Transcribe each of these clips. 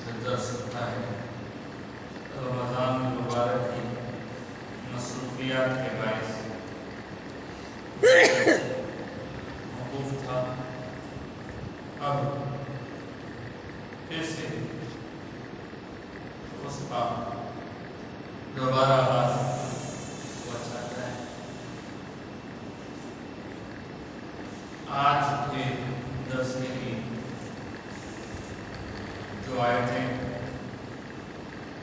درس ہوتا ہے رمضان المبارک کی مصروفیات کے باعث موقوف تھا. اب پھر سے اس کا دوبارہ آغاز ہوا چاہتا ہے. آج کے درس میں بھی جو آیتیں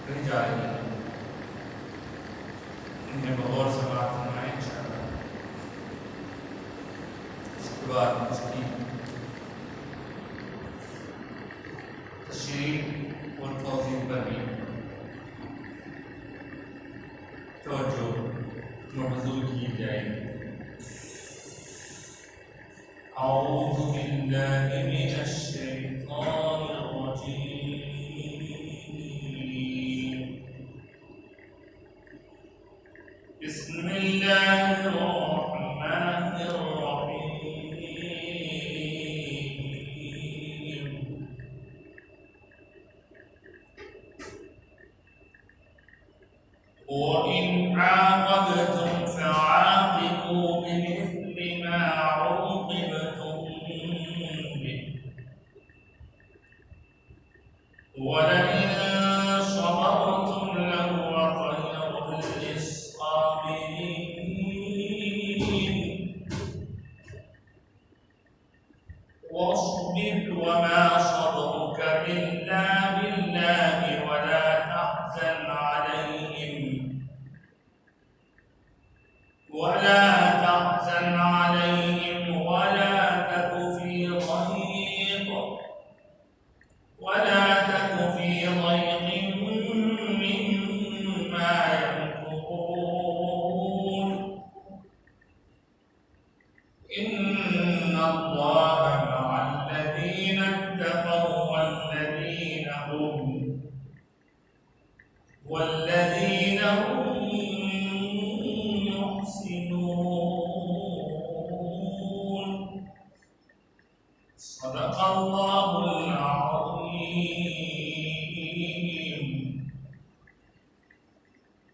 کہی جا رہی ہیں انہیں بغور سے بات فرمائیں انشاءاللہ. اس کے بعد اس کی تشریح اور توضیح پر بھی توجہ مبذول کی جائے گی. اعوذ باللہ من الشیطان الرجیم. بسم اللہ الرحمن الرحیم. وَإِنْ عَاقَبْتُمْ فَعَاقِبُوا بِمِثْلِ مَا عُوقِبْتُم بِهِ وَلَئِن صَبَرْتُمْ لَهُوَ خَيْرٌ لِّلصَّابِرِينَ. وَاصْبِرْ وَمَا صَبْرُكَ إِلَّا بِاللَّهِ وَلَا تَحْزَنْ عليهم ولا تك في ضيق مما يمكرون. إن الله مع الذين اتقوا والذين هم محسنون. صدق الله العظيم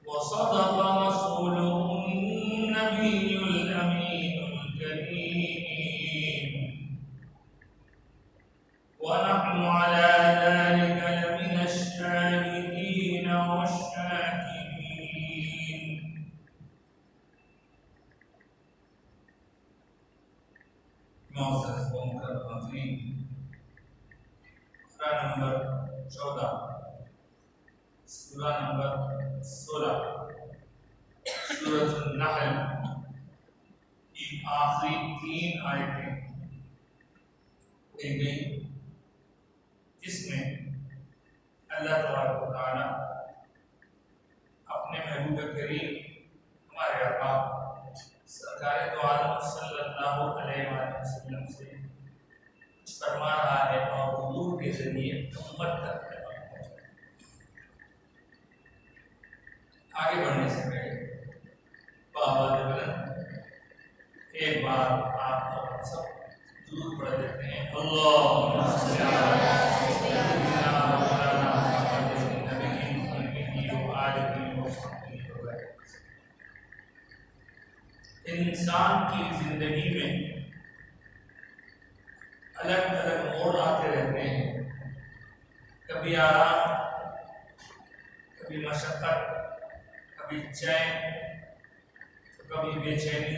وصدق رسوله النبي الأمين الكريم. ونحن على ذلك لمن الشاهدين والشاكرين. معزز و مکرم حاضرین، سورہ نمبر 14 سورہ نمبر 16 سورۃ النحل کی آخری 3 آیتیں پڑھی گئی، جس میں اللہ تبارک و تعالی اپنے محبوب کریم ہمارے آقا سرکار دو عالم صلی اللہ علیہ وآلہ وسلم سے فرما رہا ہے اور حضور کے ذریعے امت تک پیغام پہنچا. آگے بڑھنے سے پہلے بابا بلند ایک بار آپ اور سب درود پڑھ لیتے ہیں. اللہم صلی علی سیدنا مولانا محمد النبی و آلہ وصحبہ وسلم. انسان کی زندگی میں الگ الگ موڑ آتے رہتے ہیں. کبھی آرام، کبھی مشقت، کبھی چین، کبھی بے چینی،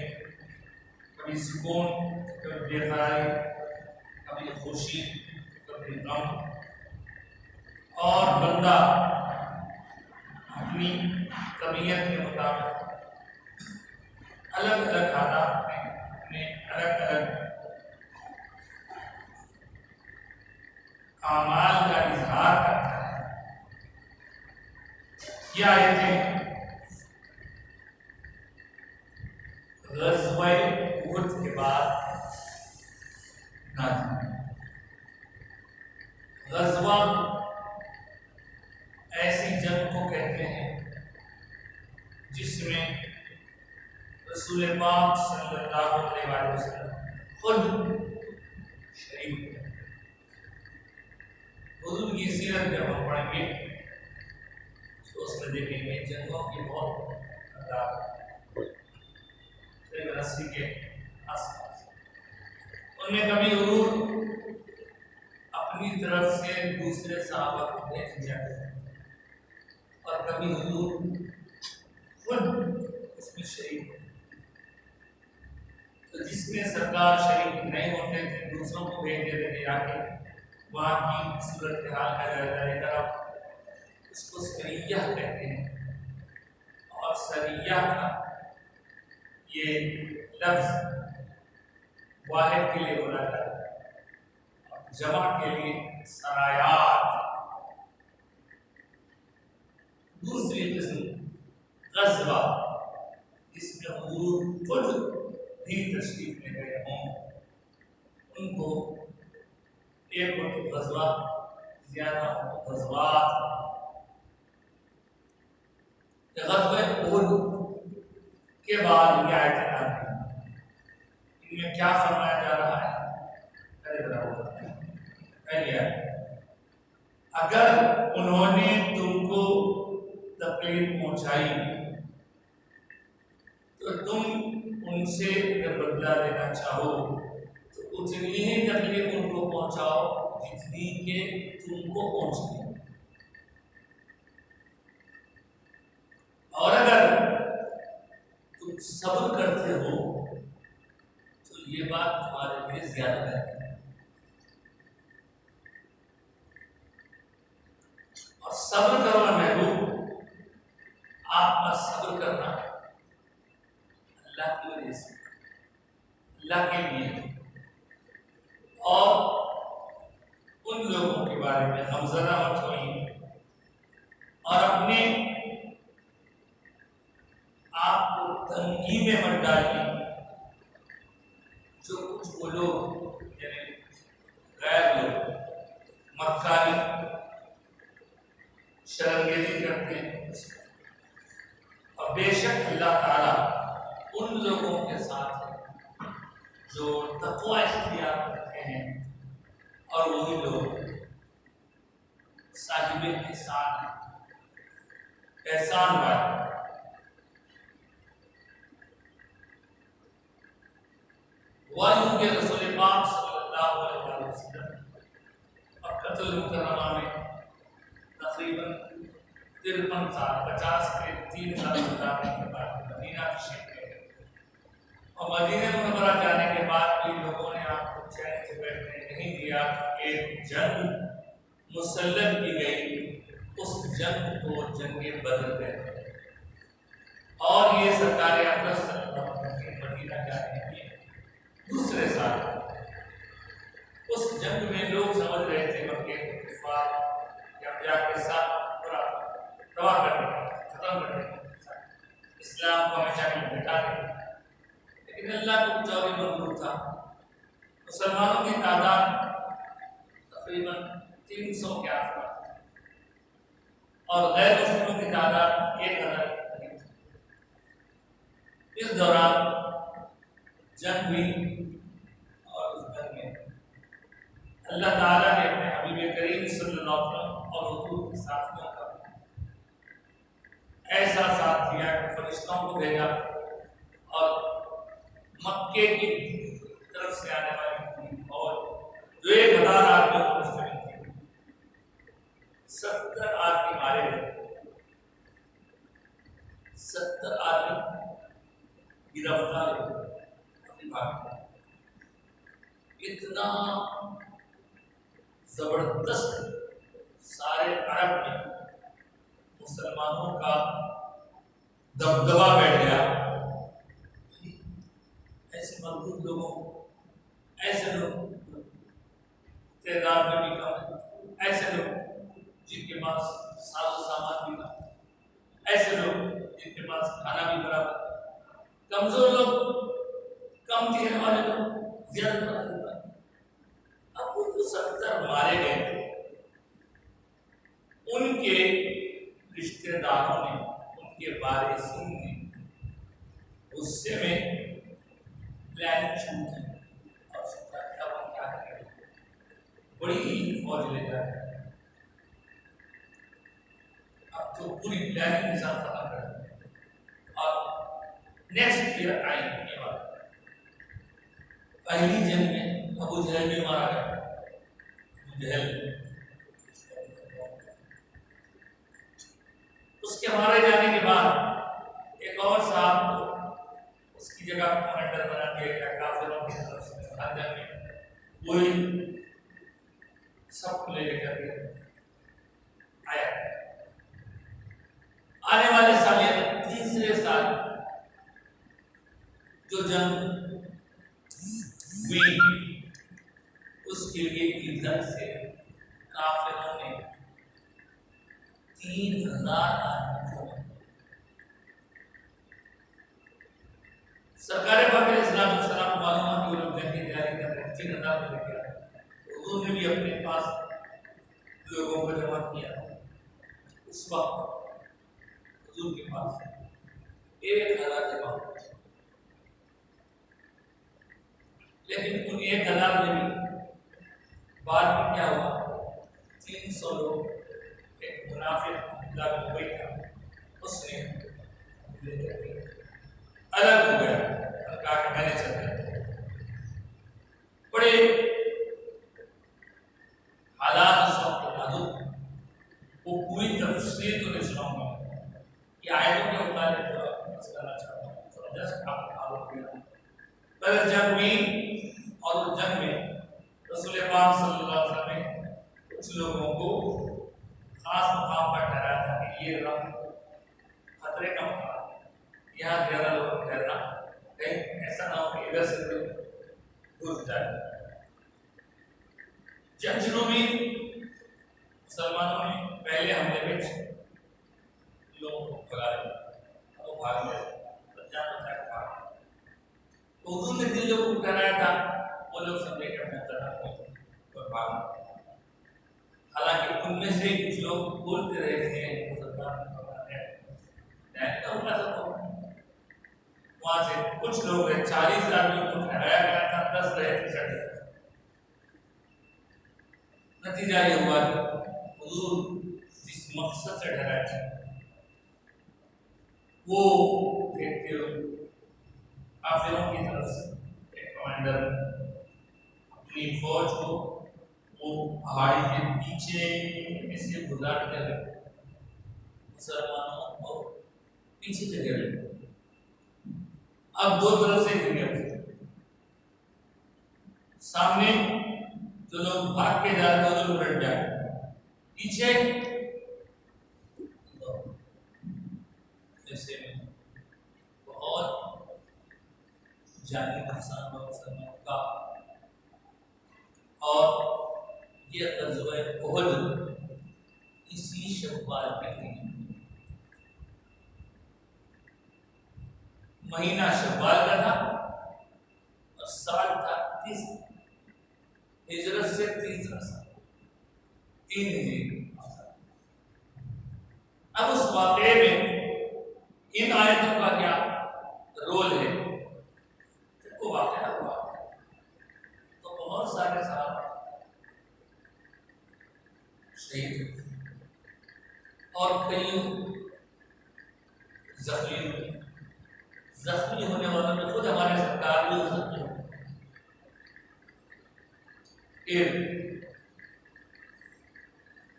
کبھی سکون، کبھی بے قراری، کبھی خوشی، کبھی غم. اور بندہ اپنی طبیعت کے مطابق الگ الگ حالات میں اپنے الگ الگ اعمال کا اظہار کرتا ہے. یہ آیتیں غزوہ احد کے بعد نازل ہوئی. غزوہ ایسی جنگ کو کہتے ہیں جس میں رسول پاک صلی اللہ علیہ وسلم خود شریک. حضور کی سیرت جب ہم پڑھیں گے تو اس میں دیکھیں گے جنگوں کی بہت تقریباً 80 کے آس پاس ان میں کبھی حضور اپنی طرف سے دوسرے صحابہ کو بھیج دیا اور کبھی حضور خود اس میں شریک ہوتے، تو جس میں سرکار شریک نہیں ہوتے تھے دوسروں کو بھیج دیتے تھے آ کے وہاں کی صورت حال کا جائزہ لے کر آپ اس کو سریہ کہتے ہیں، اور سریہ کا یہ لفظ واحد کے لیے بولا جاتا ہے اور جمع کے لیے سرایات۔ دوسری قسم غزوہ جس میں حضور خود بھی تشریف لے گئے ہوں ان کو ایک وقت غزوہ زیادہ غزوات۔ غزوہ احد کے بعد یہ آیتیں آتی ہیں، ان میں کیا فرمایا جا رہا ہے؟ پہلی آیت، اگر انہوں نے تم کو تکلیف پہنچائی تو تم ان سے اگر بدلہ لینا چاہو تو اتنی ہی تکلیف ان کو پہنچاؤ جتنی کہ تم کو پہنچنی ہے، اور اگر تم صبر کرتے ہو تو یہ بات تمہارے لیے زیادہ بہتر ہے۔ اور صبر کرنا محبوب، آپ کا صبر کرنا اللہ کی وجہ سے، اللہ کے لیے، اور ان لوگوں کے بارے میں غمزدہ مت ہوئیں اور اپنے آپ کو تنگی میں مت ڈالیے۔ جو کچھ وہ لوگ یعنی غیر لوگ مکاری شرمگیری کرتے ہیں، اور بے شک اللہ تعالیٰ ان لوگوں کے ساتھ ہے جو تقوی اختیار کرتے ہیں اور وہی لوگ صاحب احسان ہیں، احسان والے۔ وحی کے رسول پاک صلی اللہ علیہ وسلم مکۃ المکرمہ میں تقریباً 53 سال 50 کے 3 سال گزارنے کے بعد مدینہ تشریف لے گئے، اور مدینہ منورہ جانے کے بعد بھی لوگوں نے آپ کو چین سے بیٹھنے نہیں دیا۔ ایک جنگ مسلط کی گئی، اس جنگ کو جنگ بدر کہتے ہیں، اور یہ سرکار اقدس صلی اللہ علیہ وسلم کے مدینہ جانے کے دوسرے سال اس جنگ میں لوگ سمجھ رہے تھے مکے کے کفار کہ اب جا کے ساتھ پورا تباہ کر دیں، ختم کر دیں، اسلام کو ہمیشہ کے لیے مٹا دیں، لیکن اللہ کو کچھ اور ہی منظور تھا۔ مسلمانوں کی تعداد تقریباً 300 کے آس پاس اور غیر مسلموں کی تعداد 1000 قریب تھی۔ اس دوران جنگ بھی، اور اس جنگ میں اللہ تعالیٰ نے اپنے حبیب کریم صلی اللہ علیہ وسلم اور حضور کے ساتھیوں کا ایسا ساتھ دیا کہ فرشتوں کو بھیجا، اور مکے کی طرف سے آنے والی اور جو 1000 آدمیوں کو مشتمل تھی، 70 آدمی مارے گئے، 70 آدمی گرفتار ہوئے، اپنی بھاگ۔ اتنا زبردست سارے عرب میں مسلمانوں کا دبدبا بیٹھ گیا، ایسے مضبوط لوگوں، ایسے لوگ تعداد میں بھی کم، ایسے لوگ جن کے پاس ساز و سامان بھی کم، ایسے لوگ جن کے پاس کھانا بھی برابر، کمزور لوگ، کم دینے والے لوگ زیادہ برابر۔ اب وہ جو 70 مارے گئے تھے ان کے رشتہ داروں نے، ان کے وارثین نے غصے میں پلان چھوٹ اور سوچا کہ اب ہم کیا کریں، بڑی فوج لے جاتے ہیں تو پوری پلاننگ کے ساتھ ختم کر دیں اور نیکسٹ ایئر آئی یہ بات. پہلی جنگ میں ابو جہل بھی مارا گیا. ابو جہل اس کے مارے جانے کے بعد ایک اور صاحب کو اس کی جگہ کمانڈر بنا دیا گیا کافروں کی طرف سے. ہر جنگ میں وہی سب کو لے کر کے آیا. آنے والے سال یعنی تیسرے سال جو جنگ ہوئی اس کے لیے ادھر سے کافروں نے 3000 آدمی کو سرکار پاک علیہ السلام کو معلوم ہے کہ وہ لوگ جنگ کی تیاری کر رہے ہیں. 3000 کو لے کے آئے. حضور نے بھی اپنے پاس لوگوں کو جمع کیا. اس وقت حضور کے پاس 1000 جمع ہو. لیکن ان 1000 میں بھی بعد میں کیا ہوا 300 لوگ ایک منافق کوئی تھا اس نے لے کر کے الگ ہو گیا اور کہا کہ میں نے چلتا. بڑے حالات اس وقت نازک. وہ پوری تفصیل تو نہیں سناؤں گا کہ آیتوں کے متعلق کرنا چاہتا ہوں. تو جسٹ آپ کو معلوم کیا پہلے جنگ میں اور اس جنگ میں رسول پاک صلی اللہ علیہ وسلم نے کچھ لوگوں کو خاص مقام پر ٹھہرایا تھا کہ یہ رنگ خطرے کا مقام ہے. یہاں زیادہ لوگ ٹھہرنا کہیں ایسا نہ ہو کہ ادھر سے گھس جائے. جنگ شروع ہوئی. مسلمانوں نے پہلے حملے میں لوگوں کو بھگا دیا. وہ بھاگ گئے. جان بچا کے بھاگ گئے. حضور نے جن لوگوں کو ٹھہرایا تھا وہ لوگ سمجھے کہ اپنا طرح اور بھاگ گئے. حالانکہ ان میں سے کچھ لوگ بولتے رہے تھے مسلمان وہاں سے کچھ لوگ 40 آدمیوں کو ٹھہرایا گیا تھا. 10 رہے تھے چڑھ گئے. نتیجہ یہ ہوا کہ حضور جس مقصد سے ٹھہرایا تھا وہ دیکھتے ہوئے کافروں کی طرف سے ایک کمانڈر اپنی فوج کو وہ پہاڑی کے پیچھے سے گزارتے ہوئے مسلمانوں کو پیچھے سے گھیر لیا. اب دو طرف سے گھر گئے. سامنے جو لوگ بھاگ کے جا رہے تھے وہ لوگ جائے. پیچھے ایسے میں بہت جانی نقصان ہوا مسلمانوں کا. اور یہ غزوہ احد اسی شوال میں ہوئی. مہینہ شوال کا تھا اور سال تھا 30 ہجرت سے 3 سال 3 ہجری. اب اس واقعے میں ان آیتوں کا کیا رول ہے؟ جب وہ واقعہ ہوا تو بہت سارے صحابہ شہید اور کئی زخمی ہونے والوں میں خود ہمارے سرکار بھی زخمی ہوئے.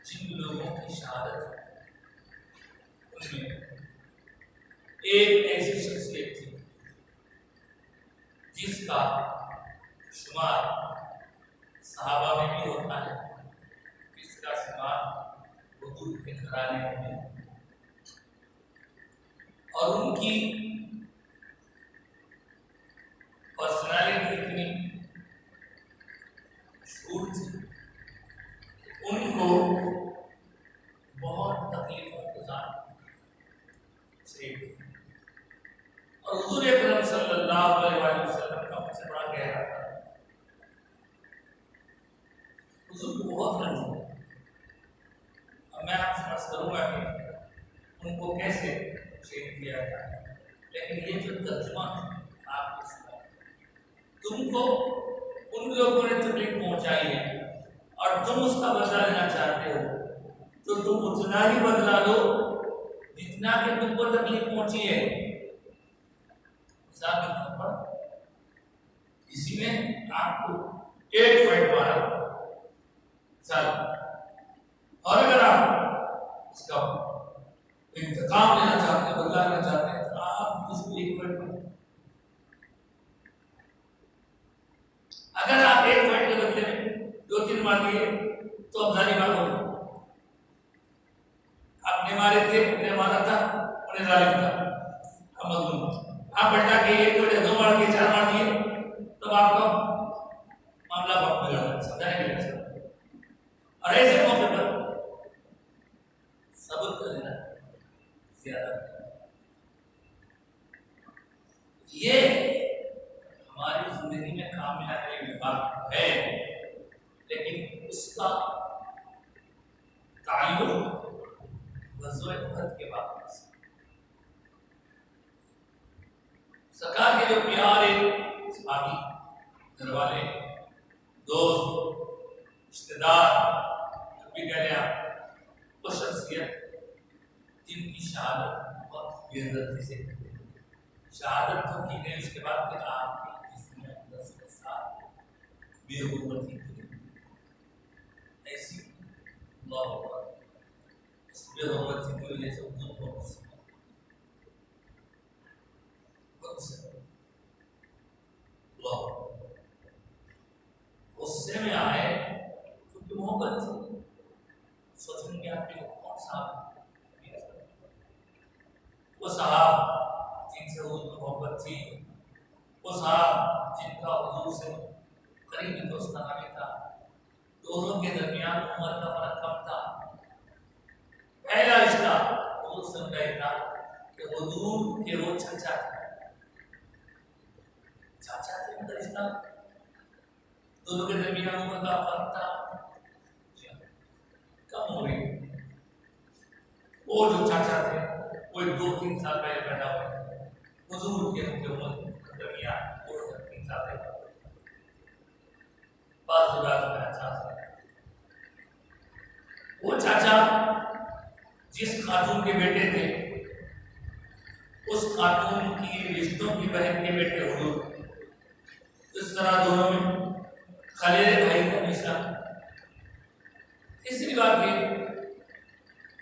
جن لوگوں کی شہادت ان میں ایک ایسی شخصیت تھی جس کا شمار صحابہ میں بھی ہوتا ہے, جس کا شمار حضور کے گھرانے میں بھی, اور ان کی پرسنالٹی اتنی مشہور تھی ان کو بہت تکلیفوں کے ساتھ اور حضور اکرم صلی اللہ علیہ وسلم کا مجھ سے بڑا گہرا تھا. حضور کو بہت رنج ہوا. اب میں آپ سے عرض کروں گا کہ ان کو کیسے شہید کیا جائے, لیکن یہ جو ترجمہ آپ کو سنا تم کو ان لوگوں نے تکلیف پہنچائی ہے اور تم اس کا بدلہ لینا چاہتے ہو تو تم اتنا ہی بدلا دو جتنا کہ تم کو تکلیف پہنچی ہے حساب کتاب پر اسی میں آپ کو 8 مارا سال، اور اگر آپ اس کا انتقام لینا چاہتے ہیں، بدلا لینا چاہتے ہیں، تو آپ اس کو 1 مارو۔ اگر آپ 1 کے بدلے میں 2-3 مار دیے تو اب ظاہری بات ہوگی آپ نے مارے تھے، انہیں مارا تھا، انہیں ظالم تھا، اب مظلوم آپ بلٹا کے 1 یا 2 مار کے 4 مار دیے، تب آپ کا معاملہ بہت بگڑ گیا، سمجھانے کے لیے۔ اور ایسے موقع پر صبر کر لینا زیادہ یہ ہماری زندگی میں کام میں آنے والی بات ہے، لیکن اس کا تعلق غزوہ احد کے بعد سرکار کے جو پیارے صحابی، گھر والے، دوست، رشتے دار، بھی کہہ لیں آپ، وہ شخصیت جن کی شہادت بہت بے دردی سے شہادت تو کی گئی، اس کے بعد پھر آپ کی جس میں 10 سال بے حرمتی کی ایسی اللہ اکبر، اس بے حرمتی کی وجہ سے حضور کو غصے میں آئے کیونکہ محبت تھی، سوچنے کے آپ کے کون صاحب وہ صاحب جن سے حضور کو محبت تھی، وہ صاحب جن کا حضور سے قریبی دوستانہ بھی تھا، دونوں کے درمیان عمر کا فرق کم تھا، پہلا رشتہ حضور سے ان کا یہ تھا کہ حضور کے وہ چچا تھے، چاچا تھے ان کا رشتہ، دونوں کے درمیان عمر کا فرق تھا کم ہو گئی، وہ جو چاچا تھے وہ 2-3 سال پہلے پیدا ہوئے، حضور کے عمر درمیان 2-3 سال پہلے بعض روایت میں 4 سال۔ وہ چاچا جس خاتون کے بیٹے تھے، اس خاتون کی رشتوں کی بہن کے بیٹے حضور، اس طرح دونوں میں خلیل بھائی کا نشان۔ تیسری بات یہ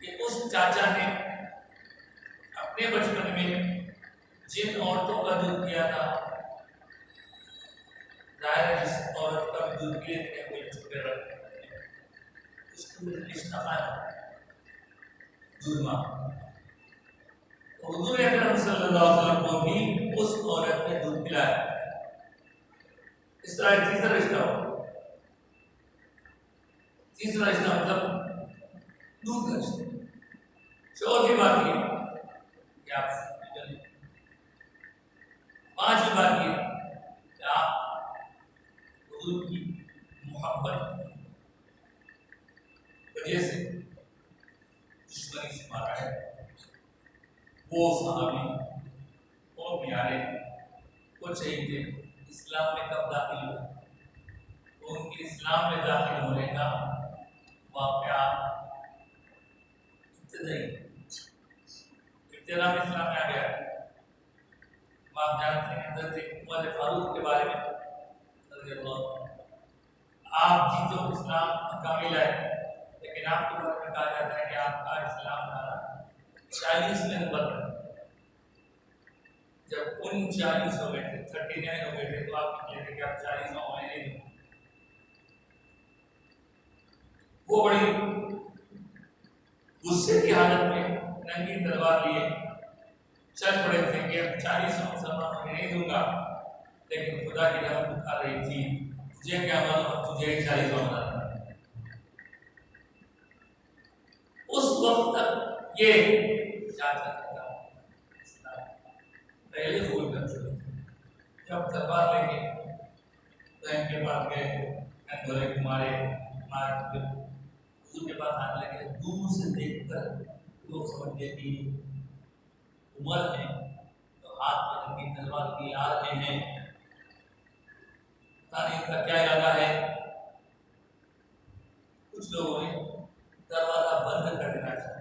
کہ اس چاچا نے اپنے بچپن میں جن عورتوں کا دودھ پیا تھا، ظاہر ہے جس عورت کا بھی دودھ پیے تھے وہ چھوٹے رکھتے اس کو رشتہ قائم دودھ ماں، حضور اکرم صلی اللہ علیہ وسلم کو بھی اس عورت نے دودھ پلایا، اس طرح تیسرا رشتہ ہو، تیسرا رشتہ مطلب دودھ کا رشتہ۔ چوتھی بات یہ کہ آپ پانچویں بات یہ کہ آپ حضور کی محبت وجہ سے دشمنی سے مارا ہے، وہ صحابی اور پیارے وہ شہید اسلام میں کب داخل ہوئے، ان کے اسلام میں داخل ہونے کا واقعہ ابتدا میں اسلام میں آ گیا۔ آپ جانتے ہیں حضرت عمر فاروق کے بارے میں رضی اللہ عنہ، آپ جی تو اسلام کامل ہے، لیکن آپ کے بارے میں کہا جاتا ہے کہ آپ کا اسلام 40 میں نمبر پر، جب 39 ہو گئے تھے، 39 ہو گئے تھے، تو آپ کہتے تھے کہ آپ 40 میں ہونے نہیں دیں۔ وہ بڑی غصے کی حالت میں ننگی تلوار لیے چل پڑے تھے کہ اب 40 مسلمانوں میں نہیں دوں گا، لیکن خدا کی رحمت اٹھا رہی تھی، تجھے کیا معلوم تجھے 40 ہونا۔ اس وقت تک یہ چاچا تھا پہلے قبول کر چکے تھے، جب تلوار لے کے بہن کے پاس گئے، گھوڑے کو مارے، حضور کے پاس آنے لگے، دور سے دیکھ کر لوگ سمجھ گئے کہ عمر ہے تو ہاتھ میں ننگی تلوار لیے آ رہے ہیں، پتہ نہیں ان کا کیا ارادہ ہے۔ کچھ لوگوں نے دروازہ بند کر دینا چاہا،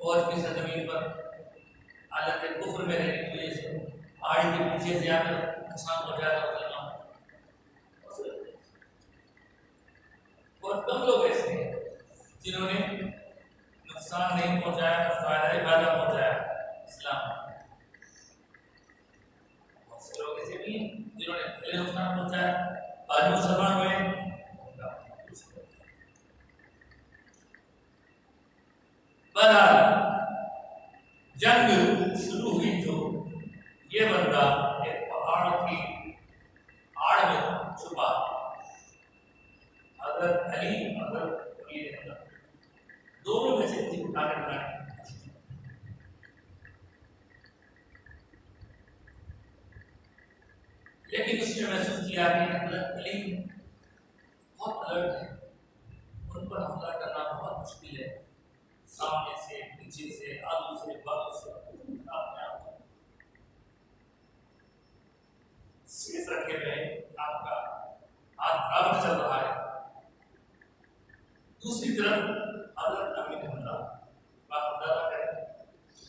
فوج کی سرزمین پر حالت کفر میں رہنے کی وجہ سے پہاڑی کے پیچھے زیادہ نقصان پہنچایا تھا مسلمان. بہت کم لوگ ایسے ہیں جنہوں نے نقصان نہیں پہنچایا، فائدہ ہی فائدہ پہنچایا اسلام. بہت سے لوگ ایسے بھی ہیں جنہوں نے پہلے نقصان پہنچایا، بعد میں مسلمان ہوئے. بہرحال جنگ شروع ہوئی تو یہ بندہ ایک پہاڑ کی آڑ میں چھپا. حضرت علی حضرت امیر حمزہ دونوں میں سے کسی کو ٹارگٹ بنانے کی کوشش کی. لیکن اس نے محسوس کیا کہ حضرت علی بہت الرٹ ہے، ان پر حملہ کرنا بہت مشکل ہے، سامنے سے پیچھے سے آگے سے بازو سے اپنے آپ کو سیف رکھے ہوئے آپ کا ہاتھ برابر چل رہا ہے. دوسری طرف حضرت امیر حمزہ بات اندازہ کریں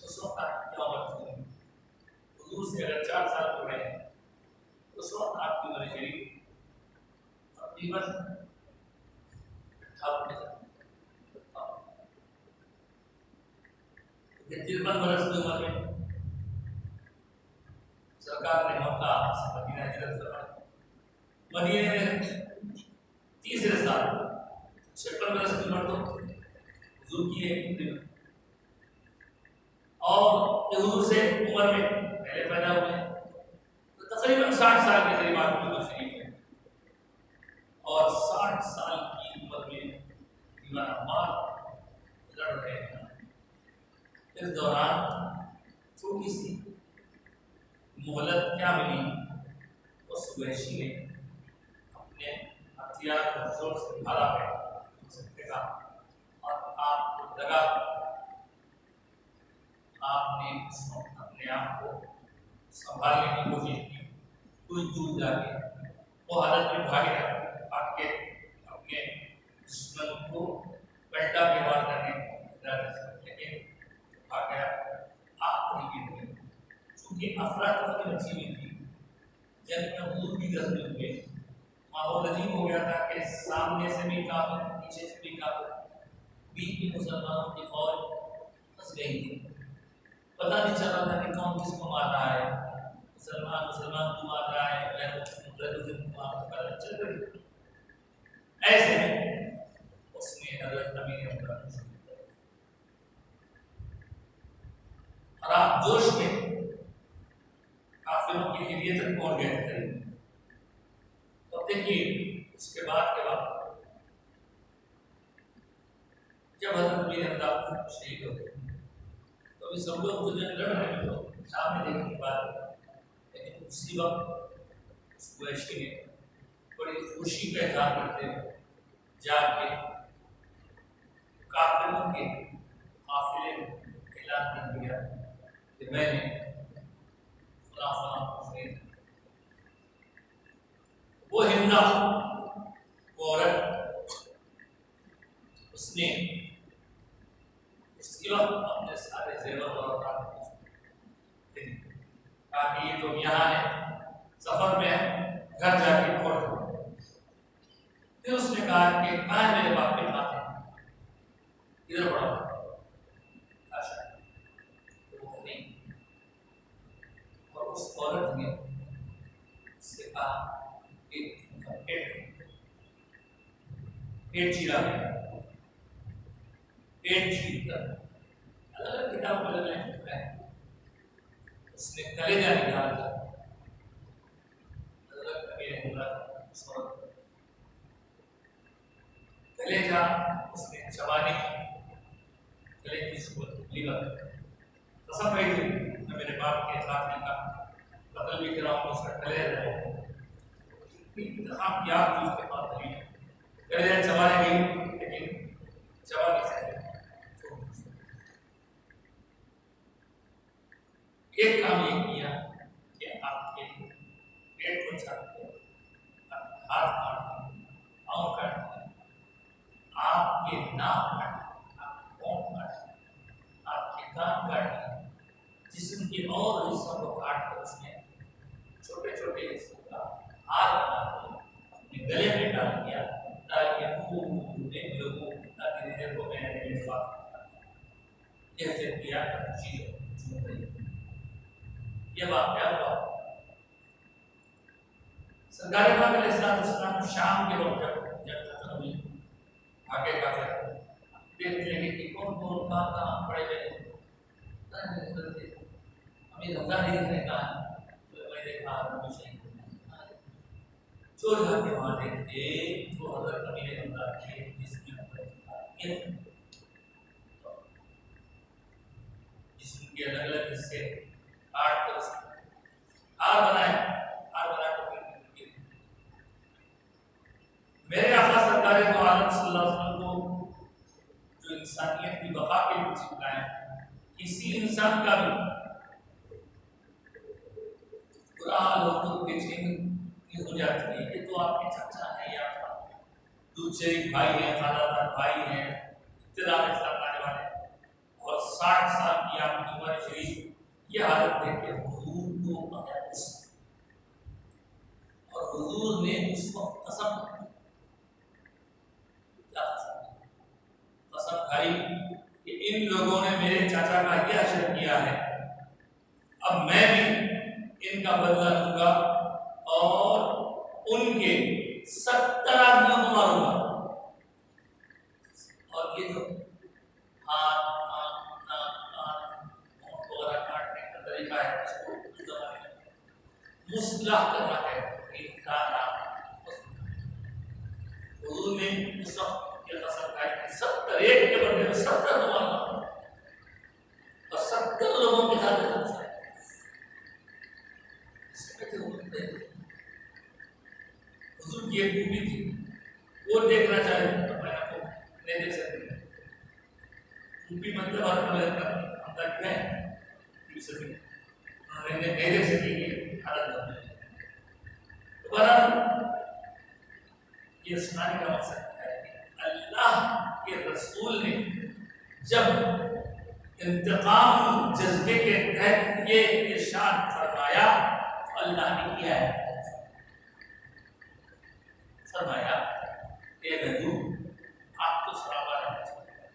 اس وقت آپ کی کیا عمر تھی؟ حضور سے اگر 4 سال پڑے ہیں اس وقت آپ کی عمر شریف تقریباً 53 برس کی عمر میں سرکار نے مکہ سے مدینہ ہجرت فرمائی. مدینے میں تیسرے سال 56 برس کی عمر تو حضور کی ہے، اور حضور سے عمر میں پہلے پیدا ہوئے تو تقریباً 60 سال کے قریب آپ کی عمر شریف ہے. اور 60 سال کی عمر میں دیوانہ مار لڑ رہے ہیں. اس دوران چھوٹی سی مہلت کیا ملی، اس وحشی نے اپنے ہتھیار کو زور سے مارا ہے اسے پھینکا اور آپ کو دگا. آپ نے اس وقت اپنے آپ کو سنبھالنے کی کوشش کی، کچھ دور جا کے وہ حالت میں بھاگے بھاگ کے اپنے دشمن کو پلٹا کے وار کرنے کی ارادے سے، لیکن بھاگ گیا. آپ نہیں گر گئے چونکہ افراتفری مچی ہوئی تھی. جنگ میں حضور بھی زخمی ہوئے، ماحول عجیب ہو گیا تھا کہ سامنے سے بھی کافر پیچھے سے بھی کافر، بیچ میں مسلمانوں کی فوج پھنس گئی تھی. پتہ نہیں چل رہا تھا کہ کون کس کو مار رہا ہے، مسلمان کو مار رہا ہے، غیر مسلم کو مار رہا ہے، چل رہی. ایسے میں اس نے حضرت امیر حمزہ اور آپ جوش میں کافروں کی ایریا تک پہنچ گئے تھے. تو دیکھیے اس کے بعد جب حضرت امیر حمزہ شہید ہو گئے تو ابھی سب لوگ تو جنگ لڑ رہے ہیں تو سامنے دیکھنے کی بات ہے. لیکن اسی وقت اس قریشی نے بڑی خوشی کا اظہار کرتے ہوئے جا کے کافروں کے قافلے کو اعلان کر دیا کہ میں نے فلاں فلاں کو شہید کیا. وہ ہندا وہ عورت اس نے اس وقت اپنے سارے زیور اور اوقات کہا کہ یہ تو یہاں ہے، سفر میں گھر جا کے کھوڑ دو. پھر اس نے کہا کہ کہاں ہے میرے باپ کے ہاتھ ادھر پڑا وہ نہیں. اور اس عورت نے اس سے کہا کہ پیٹ چیرا گیا. پیٹ چیر کر الگ الگ کتاب الگ الگ ہے. اس نے کلیجہ نکال کر حضرت امیر حمزہ کلیجہ اس نے چبانے کی کلیجے کی صورت لیور قسم کہی تھی میں میرے باپ کے قاتل کا قتل بھی کرا ہوں، اس کا کلیجہ ہے. انتخاب کی آپ اس کے پاس نہیں کلیجہ چبانے گئی لیکن چبا نہیں سکتے. ایک کام یہ کیا کہ آپ کے پیٹ کو چھاپ دیا، ہاتھ کاٹ دیا، پاؤں کاٹ دیا، آپ کے ناک کاٹ دیا، آپ کون کاٹ دیا، آپ کے اور حصوں کو کاٹ کر اس نے چھوٹے چھوٹے حصوں کا ہار بنا کے اپنے گلے میں ڈال دیا تاکہ لوگوں تاکہ دل کو میں نے کیسے کیا یہ واقعہ ہوا سرکار پاک علیہ السلام شام کے وقت جب ختم ہوئی آگے کا پھر دیکھ لیں گے کہ کون کون کہاں پڑے گئے ہمیں رمضان عید نے کہا تو میں نے کہا جو جا کے وہاں دیکھتے تو حضرت امیر رمضان کے جسم کے الگ الگ حصے کاٹ کر ہار بنائے میرے آقا سرکار دو عالم صلی اللہ علیہ وسلم کو جو انسانیت کی بقا کے لیے سکھائے کسی انسان کا بھی برا حال ہو تو بے چینی ہو جاتی ہے کہ تو آپ کے چچا ہیں یا دودھ شریف بھائی ہیں خالہ دار بھائی ہیں ابتداء میں اسلام لانے والے اور 60 سال کی آپ کی عمر شریف یہ حالت دیکھ کے حضور کو اور حضور نے اس وقت قسم کھائی کہ ان لوگوں نے میرے چاچا کا یہ اشر کیا ہے اب میں بھی ان کا بدلہ لوں گا اور ان کے 70 آدمیوں کو ماروں گا اور یہ جو ہاتھ وغیرہ کاٹنے کا طریقہ ہے اس کو اس زمانے میں مصلح کرنا ہے حضور نے اس وقت یہ قسم کھائی کہ 70 ایک کے بدلے میں 70 مارنا اور 70 لوگوں کے ساتھ حضور کی ایک خوبی تھی وہ دیکھنا چاہے تو میں آپ کو نہیں دیکھ سکتے خوبی مطلب ہر طرح کا اندر ہے نہیں دیکھ سکیں گے حالت دوبارہ یہ سنانے کا مقصد ہے کہ اللہ کے رسول نے جب انتقام جذبے کے تحت یہ ارشاد فرمایا تو اللہ نے کیا ہے فرمایا اے بدو آپ تو سرابا رہنا چاہیے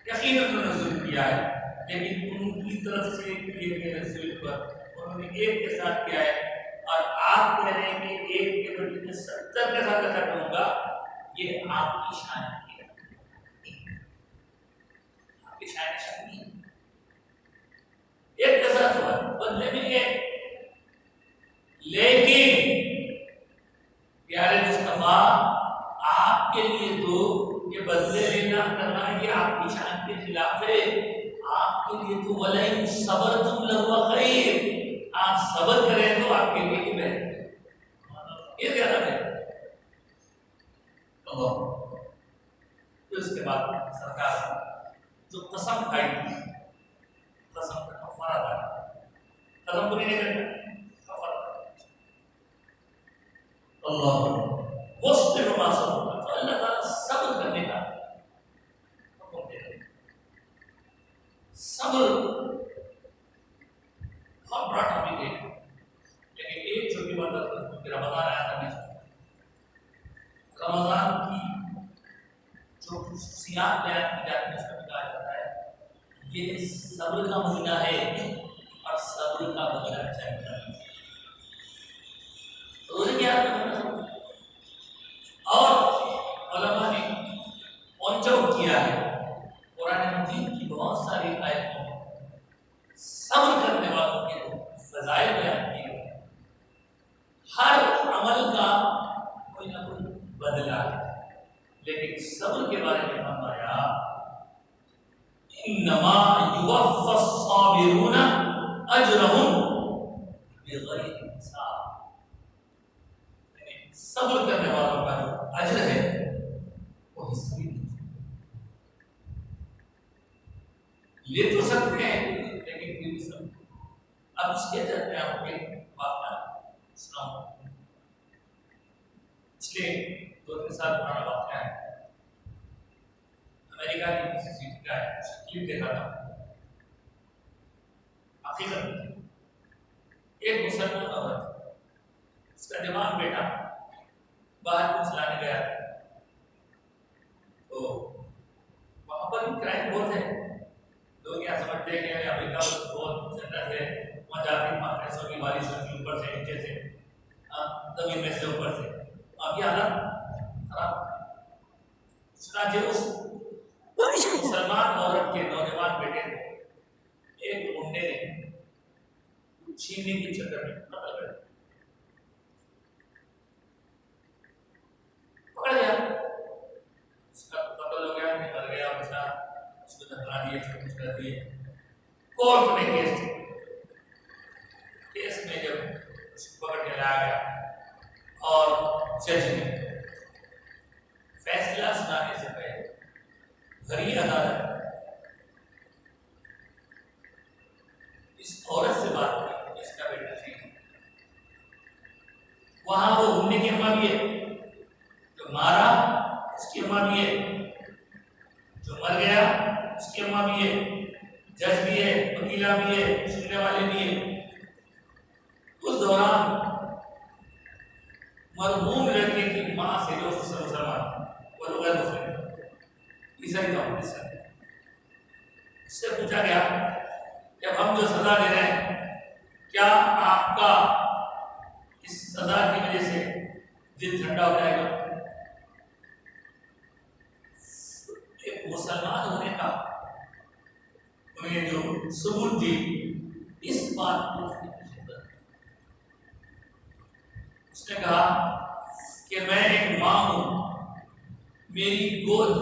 یقیناً انہوں نے ظلم کیا ہے لیکن ان کی طرف سے کیے گئے رسول پر انہوں نے ایک کے ساتھ کیا ہے اور آپ کہہ رہے ہیں کہ ایک کے بدلے میں 70 کے ساتھ ایسا کروں گا یہ آپ کی شان ہے آپ کی شان نہیں ایک کے ساتھ ہوا بدلے میں ایک لیکن پیارے مصطفیٰ آپ کے لیے تو یہ بدلے لینا کرنا یہ آپ کی شان کے خلاف ہے آپ کے لیے تو وَلَئِن صَبَرْتُمْ لَهُوَ خَيْرٌ آپ صبر کریں تو آپ کے لیے ہی بہتر یہ زیادہ بہتر اللہ پھر اس کے بعد سرکار جو قسم کھائی تھی قسم کا کفارہ ادا قسم پوری نہیں کرتا کفارہ اللہ مصطفیٰ معصوم تو اللہ تعالیٰ صبر کرنے کا حکم دے رہے صبر بہت بڑا ٹاپک ہے لیکن ایک چھوٹی بات ہے رمضان آیا تھا رمضان کی جو خصوصیات بیان کی جاتی ہیں اس میں کہا جاتا ہے یہ صبر کا مہینہ ہے اور صبر کا بدلہ چاہیے روزے کیا اور علماء نے پوائنٹ آؤٹ کیا ہے قرآن مجید کی بہت ساری آیتوں میں صبر کرنے والوں کے فضائل بیان کیے گئے ہر عمل کا کوئی نہ کوئی بدلہ ہے لیکن صبر کے بارے میں فرمایا انما یوفی الصابرون اجرهم بغیر حساب صبر کرنے والوں کا جو اجر ہے وہ حساب نہیں لے تو سکتے ہیں لیکن پھر بھی سب اب اس کے تحت میں آپ کو واقعہ سناؤں پچھلے 2-3 سال پرانا واقعہ ہے امریکہ کی کسی سٹی کا ہے کلپ دیکھا تھا حقیقت میں ایک مسلمان عورت، اس کا جوان بیٹا باہر کچھ لانے گیا تو وہاں پر بھی کرائم بہت ہے. لوگ کیا سمجھتے ہیں کہ امریکہ بہت جنت ہے، وہاں جاتے ہیں پیسوں کی بارش ہوتی اوپر سے نیچے سے زمین میں سے اوپر سے. اب یہ حالت خراب. چنانچہ اس مسلمان عورت کے نوجوان بیٹے کو ایک گنڈے نے چھیننے کے چکر میں قتل کر دیا. پکڑ گیا، اس کا قتل ہو گیا، مر گیا بچہ. اس کو دفنا دیے، سب کچھ کر دیے. کورٹ میں کیس تھے. کیس میں جب اس کو پکڑ کے لایا گیا اور جج نے فیصلہ سنانے سے پہلے بھری عدالت اس عورت سے بات کی جس کا بیٹا نہیں. وہاں وہ گھومنے کی اماں بھی ہے، جو مارا اس کی اماں بھی ہے، جو مر گیا اس کی اماں بھی ہے، جج بھی ہے، وکیلا بھی ہے، سننے والے بھی ہیں. اس دوران مرحوم لڑکے کی ماں سے جو مسلمان وہ غیر مسلم عیسائی تھا، اس سے پوچھا گیا جب ہم جو سزا دے رہے ہیں کیا آپ کا اس سزا کی وجہ سے دل ٹھنڈا ہو جائے گا؟ ایک مسلمان ہونے کا انہیں جو ثبوت دی اس بات کو اس نے کہا کہ میں ایک ماں ہوں، میری گود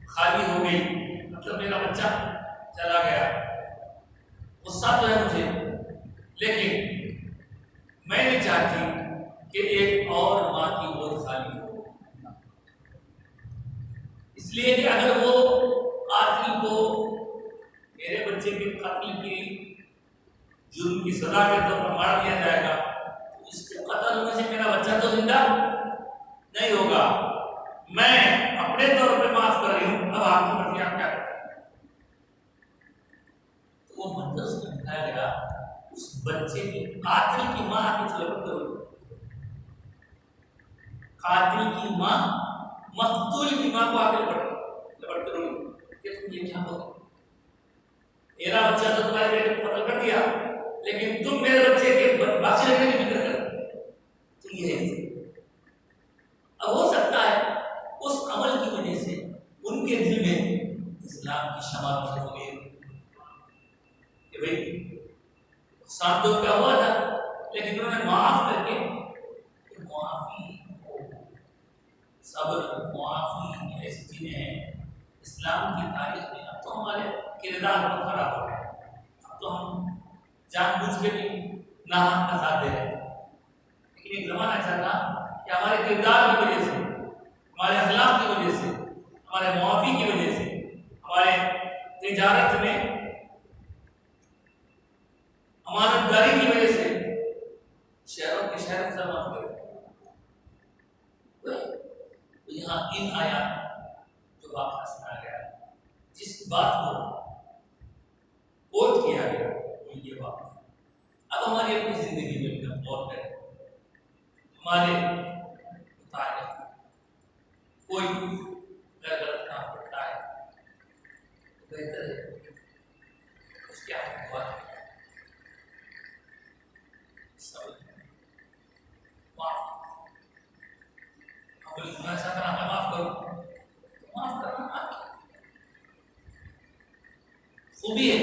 خالی ہو گئی، مطلب میرا بچہ چلا گیا. غصہ تو ہے مجھے، لیکن میں نہیں چاہتی کہ ایک اور ماں کی گود خالی ہو، اس لیے کہ اگر وہ قاتل کو میرے بچے کے قتل کی جرم کی سزا کے طور پر مار دیا جائے گا تو اس کے قتل ہونے سے میرا بچہ تو زندہ نہیں ہوگا. میں اپنے طور پہ معاف کر رہی ہوں، اب آپ کی مرضی آپ کیا کرتے ہیں. تو وہ منظر میں دکھایا گیا اس بچے کے قاتل کی ماں کچھ لپٹ کر، قاتل کی ماں مقتول کی ماں کو آگے لپٹ کر کہ تم یہ کیا بولتے، میرا بچہ تو تمہارے بیٹے کو قتل کر دیا لیکن تم میرے بچے کے باقی رکھنے کی فکر کر. تو یہ ہے اب ہو سکتا ہے اس عمل کی وجہ سے ان کے دل میں اسلام کی شمع روشن ہو گئی کہ بھائی ساتھ تو کیا ہوا تھا لیکن انہوں نے معاف کر کے معافی، صبر، معافی ایسی چیزیں ہیں اسلام کی تاریخ میں. اب تو ہمارے کردار بہت خراب ہو گئے، اب تو ہم جان بوجھ کے بھی ناحق کا ساتھ دے رہے ہیں. لیکن ایک زمانہ ایسا تھا کہ ہمارے کردار کی وجہ سے، ہمارے اخلاق کی وجہ سے، ہمارے معافی کی وجہ سے، ہمارے تجارت میں امانت داری کی وجہ سے شہروں کے شہر مسلمان ہوئے. تو یہاں ان آیات جو واقعہ سنا گیا، جس بات کو کوٹ کیا گیا وہ یہ واقعہ. اب ہماری اپنی زندگی میں بھی ہم غور کریں، ہمارے متعلق کوئی غلط کام کرتا ہے بہتر ہے اس کے آپ کو میں ایسا کرا میں معاف کروں، معاف کرنا خوبی ہے،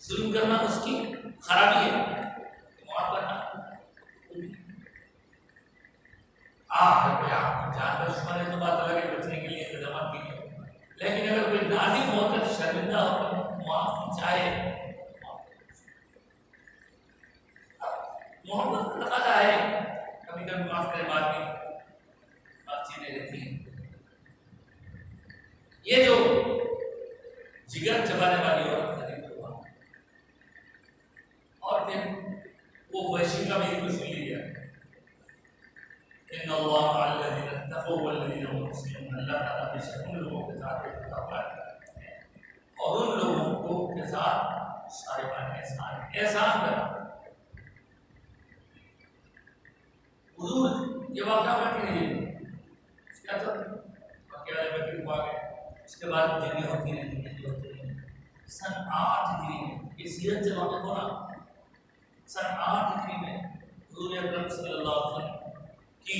ظلم کرنا اس کی خرابی ہے. معاف کرنا جان کا دشمن ہے تو بات الگ ہے، بچنے کے لیے انتظامات کے لیے. لیکن اگر کوئی نازک ہو کر شرمندہ ہو کر معافی چاہے، محبت کا تقاضا ہے کبھی کبھی معاف کرے، بعد میں بات چیزیں رہتی ہیں. یہ جو جگر چبانے والی عورت کا ذکر ہوا اور پھر وہ وحشی کا بھی ذکر سن لیا. ان اللہ مع الذین اتقوا والذین هم محسنون، اللہ تعالیٰ بے شک ان لوگوں کے ساتھ تقویٰ اور ان لوگوں کو کے ساتھ سارے بات احسان کرا حضور یہ واقعہ بیٹھی نہیں کیا تھا واقعہ والے بیٹھی کو آگے اس کے بعد جنگیں ہوتی رہی سن 8 ہجری میں یہ سیرت سے واقع ہونا سن 8 ہجری میں حضور اکرم صلی اللہ علیہ وسلم کی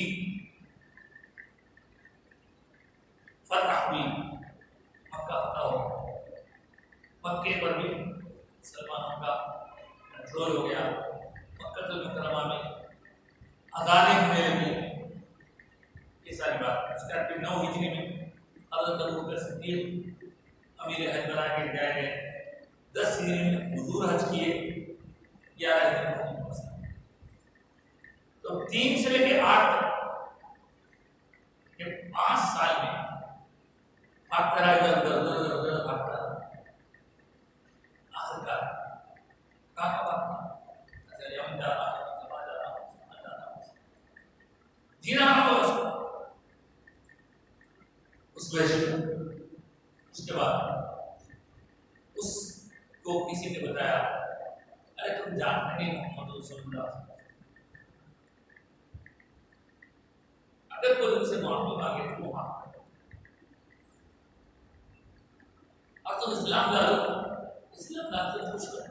فتح ہوئی مکہ فتح ہو مکے پر بھی مسلمانوں کا کنٹرول ہو گیا مکہ المکرمہ میں اذانیں ہونے لگی یہ ساری بات اس کے بعد پھر 9 ہجری میں حضرت ابوبکر صدیق امیر حج بنا کے جائے گئے 10 ہجری میں حضور حج کیے 11 ہجری میں تو 3 سے لے کے 8 تک یہ 5 سال میں بھاگتا رہا ادھر بھاگتا رہا آخر کار کہاں بھاگتا یمن جا رہا جینا ہو اس وجہ اس کے بعد اس کو کسی نے بتایا ارے تم جانتے نہیں محمد رسول اللہ اگر کوئی ان سے معافی مانگے تو وہ معاف کرے اور تم اسلام ڈالو اسلام ڈال سے خوش کرو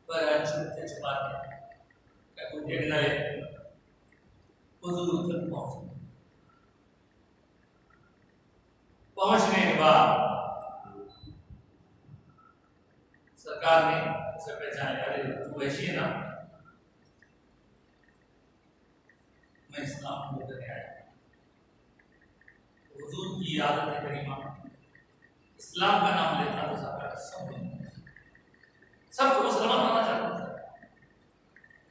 پر چھپتے چھپاتے کیا کوئی دیکھنا ہے حضور تک پہنچنے کے بعد سرکار نے اسے پہچانے ارے تو ویسی ہے نا میں اسلام کو کرنے آیا حضور کی عادت کریمہ اسلام کا نام لیتا تو سب کو مسلمان ہونا چاہتا تھا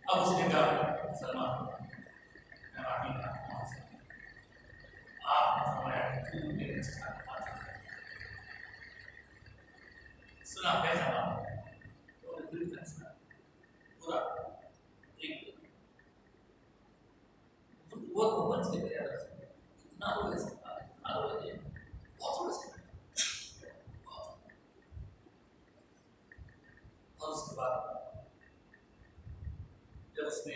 اب اس نے کہا مسلمان آپ نے فرمایا کہ تو میرے ساتھ سنا پہچانا اور دل کا سنا پورا ایک تو وہ بہت سے گیا اتنا ہو گیا سکتا اتنا ہو گیا بہت ہو گیا اور اس کے بعد جب اس نے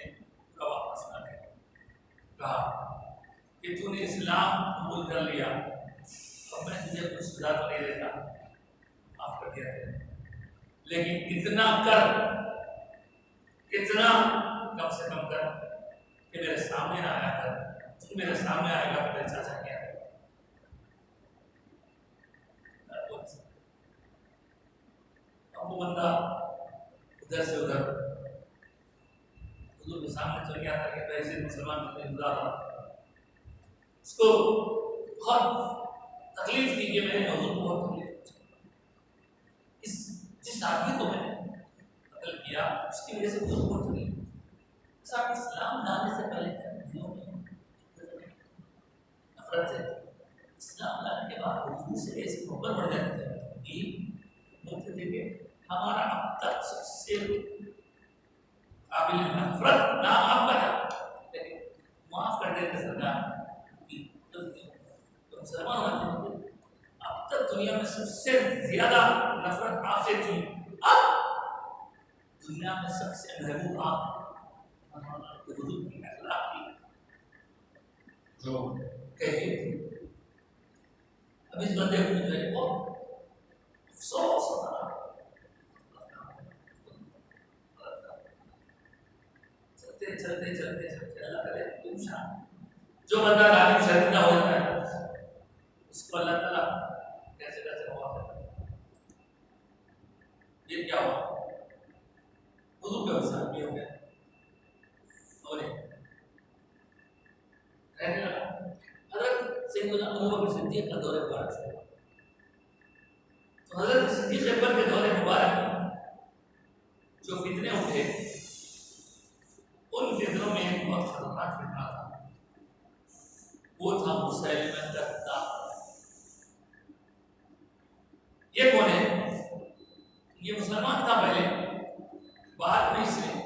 پورا واپس آ گیا کہا کہ تو نے اسلام قبول کر لیا اور میں تجھے کچھ سزا تو نہیں دیتا معاف کر دیا لیکن اتنا کر اتنا کم سے کم کر کہ میرے سامنے نہ آیا کر تو میرے سامنے آئے گا تو میرے چاچا کیا ہے اب وہ بندہ ادھر سے ادھر حضور کے سامنے چل گیا تھا کہ پیسے مسلمان کا انتظار رہا اس کو بہت تکلیف دی کہ میں نے حضور کو بہت تکلیف دی جس آدمی کو میں نے قتل کیا اس کی وجہ سے حضور کو بہت تکلیف صاحب اسلام لانے سے پہلے دلوں میں نفرت ہے اسلام لانے کے بعد حضور سے ایسی محبت بڑھ جاتی ہے کہ بولتے تھے کہ ہمارا اب تک سب سے قابل نفرت نام آپ کا تھا لیکن معاف کر دیتے سرکار تو مسلمان ہوتے ہیں اب تک دنیا میں سب سے زیادہ نفرت آپ سے تھی اب دنیا میں سب سے محبوب آپ حضور کی اخلاق کی جو کیفیت تھی اب اس بندے کو جو ہے بہت افسوس ہوتا ہے چلتے اللہ کرے انشاءاللہ جو بندہ عالم شرمندہ ہو جاتا ہے اس کو اللہ تعالیٰ کیسے معاف کرتا ہے یہ کیا ہوا حضور کا وصال بھی ہو گیا اور رہنے لگا حضرت سیدنا ابوبکر صدیق کا دور مبارک سے تو حضرت صدیق اکبر کے دور مبارک جو فتنے اٹھے ان فتنوں میں ایک بہت خطرناک فتنہ تھا وہ تھا مسیلمہ کذاب یہ کون ہے یہ مسلمان تھا پہلے بعد میں اس نے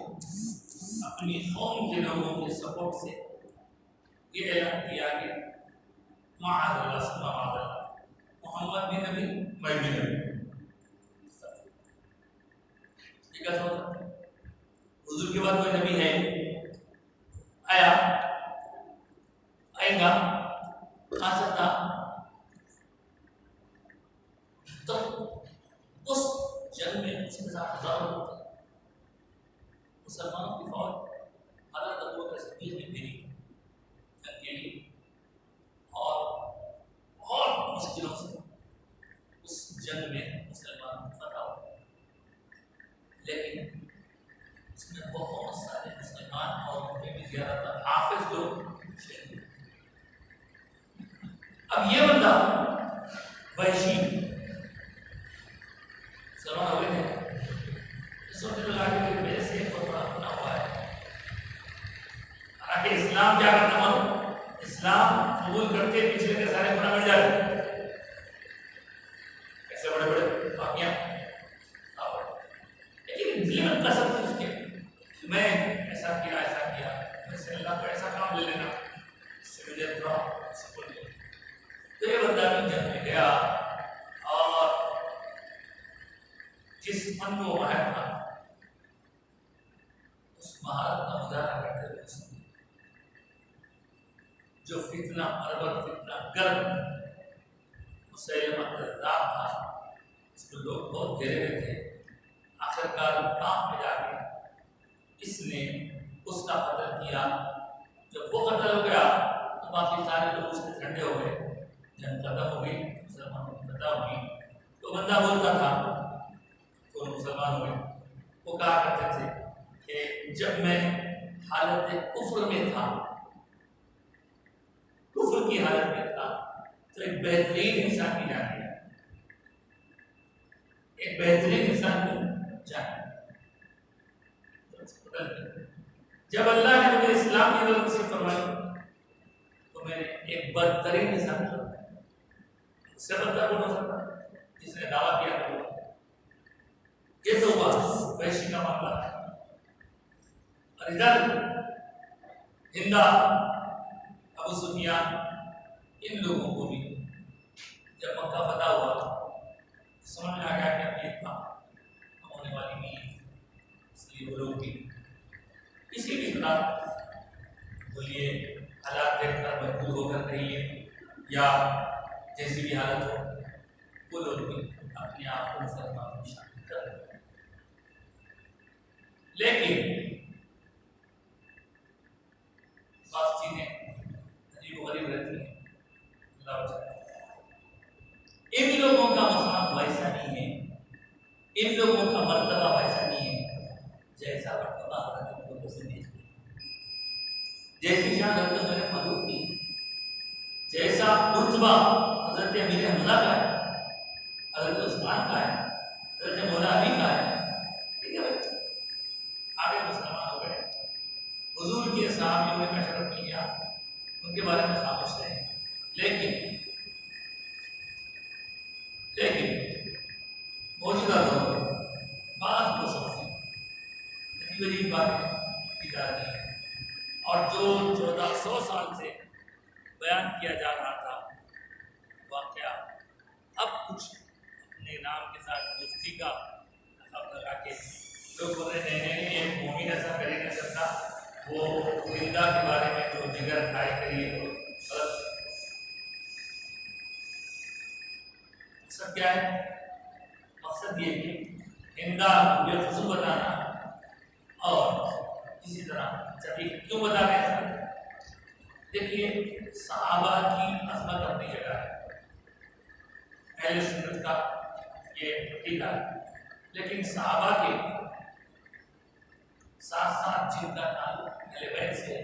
اپنی قوم کے لوگوں کے سپورٹ سے یہ اعلان کیا کہ معاذ اللہ محمد بھی نبی میں بھی نبی یہ کیسا ہو سکتا ہے؟ حضور کے بعد کوئی نبی ہے آیا آئے گا آ سکتا؟ تو اس جنگ میں اس کے ساتھ ہزاروں لوگ تھے، مسلمانوں کی فوج حضرت ابوبکر صدیق نے بھیجی جنگ کے لیے، اور بہت مشکلوں سے اس جنگ میں مسلمان فتح ہو، لیکن اس میں بہت سارے مسلمان اور ان میں بھی زیادہ تر حافظ لوگ شہید ہوئے۔ اب یہ بندہ وحشی مسلمان ہو گئے تھے، سوچنے لگا کہ میرے سے ایک بہت بڑا گناہ ہوا ہے، حالانکہ اسلام کیا کرتا ہوں، اسلام قبول کرتے پچھلے کے سارے گناہ مٹ جاتے، ایسے بڑے بڑے واقعہ، لیکن دل میں قسم تھی اس کے، میں ایسا کیا میں سے اللہ کو ایسا کام لے لینا اس سے مجھے تھوڑا سکون ملے۔ تو یہ بندہ بھی جنگ میں گیا اور جس فن میں وہ ماہر تھا اس مہارت کا مظاہرہ کرتے ہوئے اس نے جو فتنہ پرور فتنہ گرم مسیلمہ کذاب تھا، اس کو لوگ بہت گھیرے ہوئے تھے، آخرکار کام میں جا کے اس نے اس کا قتل کیا۔ جب وہ قتل ہو گیا تو باقی سارے لوگ اس کے ٹھنڈے ہو گئے، جنگ ختم ہو گئی، مسلمانوں کی فتح ہوئی۔ تو بندہ بولتا تھا تو مسلمان ہوئے، وہ کہا کرتے تھے کہ جب میں حالت کفر میں تھا، کفر کی حالت میں تھا، تو ایک بہترین انسان کی جان لیا، ایک بہترین انسان کی جان لیا۔ جب اللہ نے مجھے اسلام کی طرف سے فرمائی تو میں نے ایک بدترین انسان کو اس سے بدتر کون ہو سکتا جس نے دعویٰ کیا تھا۔ یہ تو ہوا وحشی کا معاملہ ہے۔ اور ادھر ہندا ابو سفیان ان لوگوں کو بھی جب مکہ فتح ہوا سمجھ میں آ گیا کہ اب یہ کام ہونے والی نہیں ہے، اس لیے وہ لوگ بھی کسی بھی طرح بولیے حالات دیکھ کر مجبور ہو کر رہیے یا جیسی بھی حالت ہو، وہ لوگ بھی اپنے آپ کو مسلمان میں شامل کر رہے ہیں۔ لیکن بعض چیزیں عجیب و غریب رہتی ہیں، اللہ بچائے۔ ان لوگوں کا مقام ویسا نہیں ہے، ان لوگوں کا مرتبہ ویسا نہیں ہے جیسا مرتبہ حضرت ابوبکر صدیق کی، جیسی شان حضرت عمر فاروق کی، جیسا رتبہ حضرت امیر حمزہ کا ہے، حضرت عثمان کا ہے، حضرت مولا علی کا ہے۔ ٹھیک ہے بچے، آگے مسلمان ہو گئے، حضور کے صحابیوں نے مشورہ مل گیا، ان کے بارے میں خاموش رہے، لیکن موجودہ دور میں بعض لوگوں سے عجیب عجیب باتیں کی جا رہی ہیں، اور جو 1400 سال سے بیان کیا جا رہا تھا واقعہ اب کچھ اپنے نام کے ساتھ مفتی کا لقب لگا کے لوگ بول رہے ہیں ایک مومن ایسا کر ہی نہیں سکتا، وہ زندہ کے بارے میں جو جگر کھائے کریے تو غلط۔ مقصد کیا ہے؟ مقصد یہ کہ ہندا یہ خصوص بتانا، اور اسی طرح جب یہ کیوں بتا رہے ہیں؟ دیکھیے صحابہ کی عظمت اپنی جگہ ہے، اہل سنت کا یہ عقیدہ ہے، لیکن صحابہ کے ساتھ ساتھ جن کا تعلق اہل بیت سے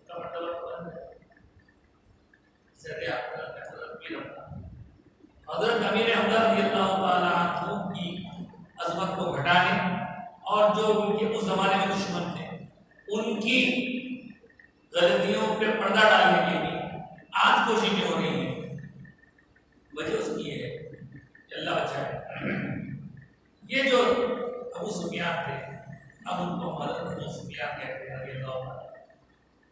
کا مرتبہ بلند ہے۔ حضرت امیر حمزہ رضی اللہ تعالیٰ عنہ کی عظمت کو گھٹانے اور جو ان کے اس زمانے میں دشمن تھے ان کی غلطیوں پہ پردہ ڈالنے کے لیے آج کوششیں ہو رہی ہیں۔ وجہ اس کی ہے کہ اللہ بچائے، یہ جو ابو سفیان تھے، اب ان کو حضرت ابو سفیان کہتے ہیں رضی اللہ عنہ،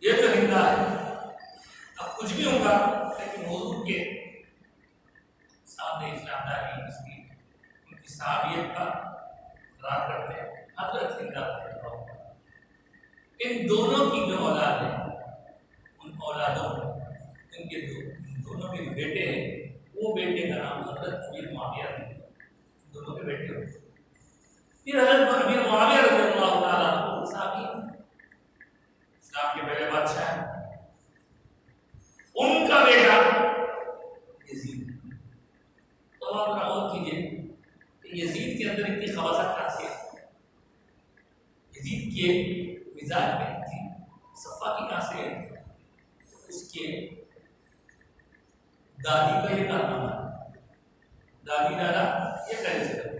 یہ جو ہندا ہے اب کچھ بھی ہوگا لیکن حضور کے سامنے اسلام داری اس کی ان کی صحابیت کا اقرار کرتے ہیں۔ حضرت ان دونوں کی جو اولاد ہے ان اولادوں ان کے دونوں کے بیٹے ہیں، وہ بیٹے کا نام حضرت امیر معاویہ ہے، دونوں کے بیٹے ہوتے ہیں۔ پھر حضرت امیر معاویہ رضی اللہ تعالیٰ عنہ صحابی اسلام کے پہلے بادشاہ ہیں، ان کا بیٹا یزید۔ تو آپ غور کیجیے کہ یزید کے اندر اتنی خباثت کہاں سے ہے؟ یزید کے مزاج میں اتنی صفا کی کہاں سے ہے؟ اس کے دادی کا یہ کارنامہ ہے، دادی دادا یہ پہلے سے کرتے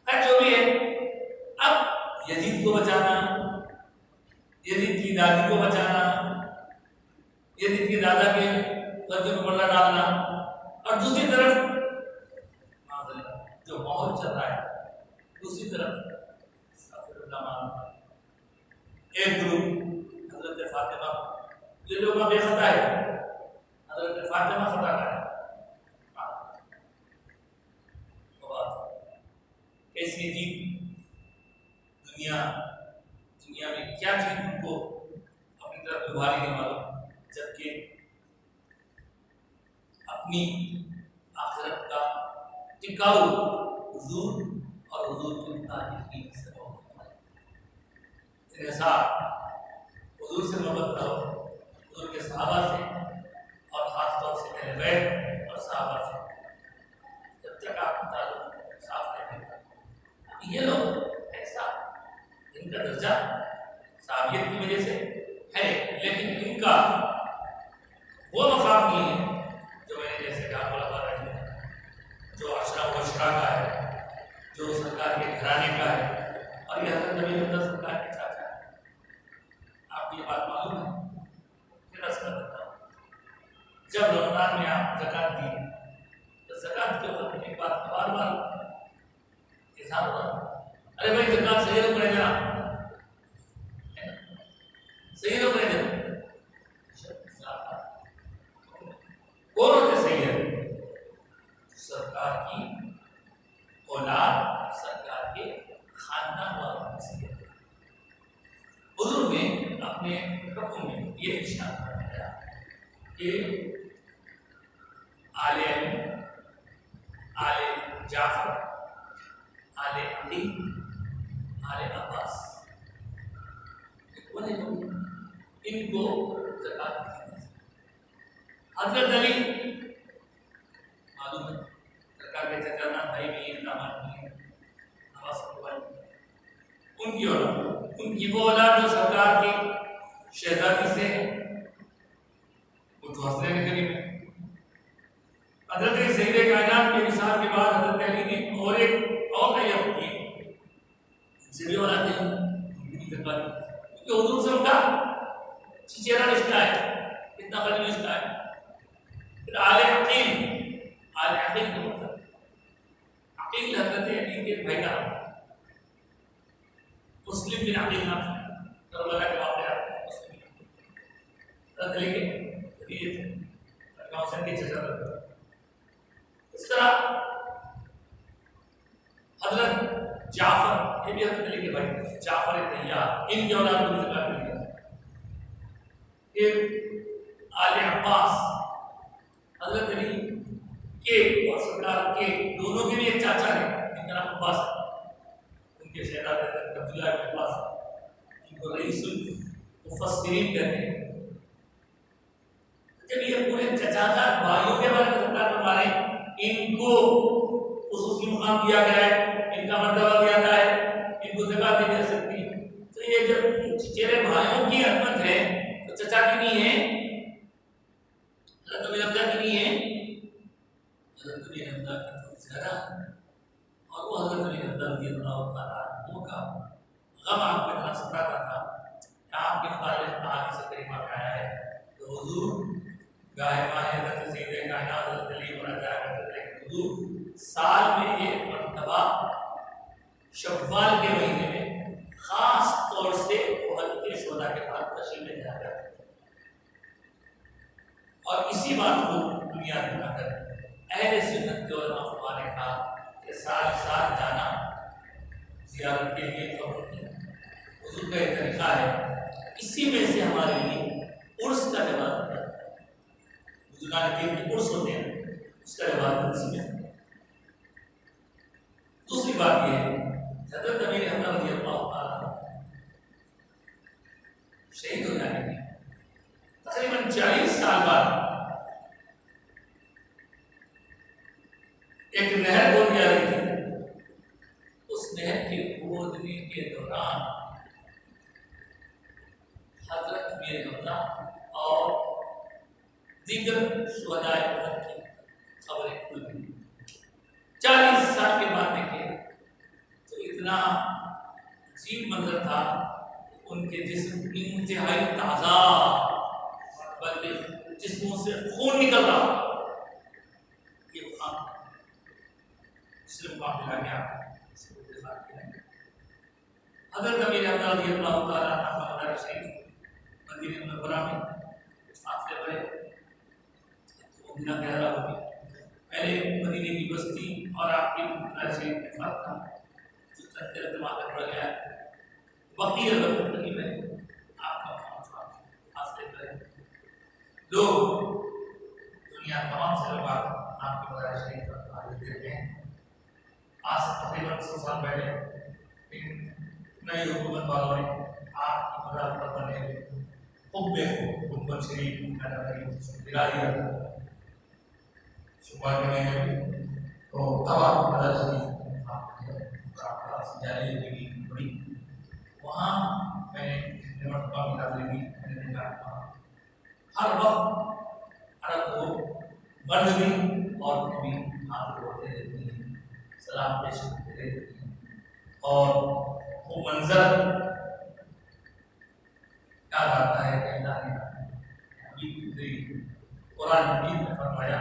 ہیں۔ جو بھی ہے، اب یزید کو بچانا، یزید کی دادی کو بچانا، یزید کے دادا کے قرضے کو پردہ ڈالنا، اور دوسری طرف جو ماحول چل رہا ہے، دوسری طرف ایک گروپ حضرت فاطمہ، یہ لوگ بے خطا ہے، حضرت فاطمہ خطا ہے۔ کیسی عجیب دنیا میں کیا چیز ان کو اپنی طرف ابھاری نہیں معلوم، جبکہ اپنی آخرت کا ٹکاؤ حضور اور حضور کے مطابق سے انحصار، حضور سے محبت رہو، حضور کے صحابہ سے، اور خاص طور سے میرے بیت اور صحابہ سے، جب تک آپ کا تعلق صاف نہیں ہوگا۔ یہ لوگ ایسا، ان کا درجہ صحابیت کی وجہ سے ہے، لیکن ان کا وہ مقام نہیں ہے جو میں نے جیسے کہا خلفاء راشدین، جو اشراف و اشراق کا ہے، جو سرکار کے گھرانے کا ہے، اور یہ حضرت نبی اللہ سرکار کے چاچا ہے۔ آپ کو یہ بات معلوم ہے؟ پھر عرض کر دیتا ہوں، جب رمضان میں آپ زکوٰۃ دی تو زکوٰۃ کے وقت ایک بات بار بار اظہار ہوا، ارے بھائی زکوٰۃ صحیح روک رہے دینا، صحیح روک رہے دینا۔ کون ہوتے صحیح ہے؟ سرکار کی اولاد، سرکار کے خاندان والوں میں سے۔ حضور نے اپنے حکم میں یہ ارشاد فرمایا کہ آل علی، آل جعفر، آل عقیل، آل عباس، ان کو زکوٰۃ دی۔ حضرت علی معلوم ہے سرکار کے چچا نام بھائی بھی ہیں، داماد بھی ہیں، عباس کو بھائی، ان کی اولاد، ان کی وہ اولاد جو سرکار کی شہزادی سے وہ تو حسنین کریم ہے۔ حضرت سید کائنات کے وصال کے بعد حضرت علی نے اور ایک اور نیت کی، ان سے بھی اولاد ہیں، ان کی بھی زکوٰۃ دی، کیونکہ حضور سے ان کا چچیرا رشتہ ہے، اتنا قریبی رشتہ ہے۔ پھر آل عقیل، آل عقیل کا مطلب عقیل حضرت علی کے بھائی کا نام، مسلم بن عقیل نام، کربلا کے واقعہ مسلم حضرت علی کے بھتیجے تھے، امام حسین کے چچا تھے۔ اس طرح حضرت جعفر، یہ بھی حضرت علی کے بھائی تھے، جعفر طیار، ان کی اولاد کو زکوٰۃ دی۔ پھر آل عباس، حضرت علی کے اور سرکار کے دونوں کے بھی ایک چاچا ہے جن کا نام عباس ہے، ان کے شہزادے حضرت عبداللہ بن عباس، ان کو رئیس المفسرین کہتے ہیں۔ جب یہ پورے چچازاد بھائیوں کے بارے میں سرکار فرما رہے ہیں، ان کو خصوصی مقام دیا گیا ہے، ان کا مرتبہ دیا گیا ہے، ان کو زکوٰۃ دی جا سکتی ہے، تو یہ جب چچیرے بھائیوں کی عظمت ہے تو چچا کی نہیں ہے، حضرت امیر حمزہ کی نہیں ہے، حضرت امیر حمزہ کی تو زیادہ ہے۔ اور وہ حضرت امیر حمزہ رضی اللہ تعالیٰ عنہ کا غم آپ کو اتنا ستاتا تھا کہ آپ کے متعلق احادیث کریمہ میں آیا ہے تو حضور گاہے ماہے حضرت سید کائنات حضرت علی بنا جایا کرتے تھے کہ حضور سال میں ایک مرتبہ شوال کے مہینے میں خاص طور سے احد کے شہداء کے بعد تشریف لے جایا کرتے تھے، اور اسی بات کو بنیاد بنا کر اہل سنت کے علماء فرما نے کہا کہ سال سال جانا زیارت کے لیے قبر کی، حضور کا یہ طریقہ ہے، اسی میں سے ہمارے لیے عرس کا لباس ہوتا ہے، بزرگان دین کے عرس ہوتے ہیں، اس کا لباس اسی میں ہوتا ہے۔ دوسری بات یہ ہے، حضرت امیر حمزہ رضی اللہ تعالیٰ شہید ہو جانے کے تقریباً 40 سال بعد ایک نہر کھودی جا رہی تھی، اس نہر کے کھودنے کے دوران حضرت امیر حمزہ اور دیگر شہداء احد کی خبریں کھل گئی۔ 40 سال کے بعد دیکھے تو اتنا عجیب منظر تھا، ان کے جسم انتہائی تازہ، بلکہ جسموں سے خون نکل رہا۔ یہ وہاں مسلم کو آپ ملا گیا، حضرت امیر حمزہ رضی اللہ تعالیٰ عنہ کا مدار شریف مدینہ منورہ میں فاصلے بڑے تو مدینہ گہرا ہو گیا۔ پہلے مدینے کی بستی اور آپ کی مدار شریف میں فرق تھا جو چند ارتباط بڑھ گیا ہے۔ وقتی اگر مختلف ہے آپ کا فاصلے بڑے لوگ دنیا تمام سے لوگ آپ کے مدار شریف پر حاضر دیتے ہیں۔ آج سے تقریباً 100 سال پہلے نئی حکومت والوں نے آپ کی مدار پر بنے قبے کو گنبد شریف کا گرا دیا تھا شمال کے مہینے میں، تو اب آپ مدار شریف آپ جاری زندگی بڑی وہاں میں نے مرتبہ کی حاضری دی، میں نے دیکھا ہر وقت عرب کو مرد بھی عورتیں بھی ہاتھ جوڑتے رہتی ہیں، سلام پیش کرتے رہتی ہیں، اور وہ منظر یاد آتا ہے کہ اللہ نے قرآن مجید میں فرمایا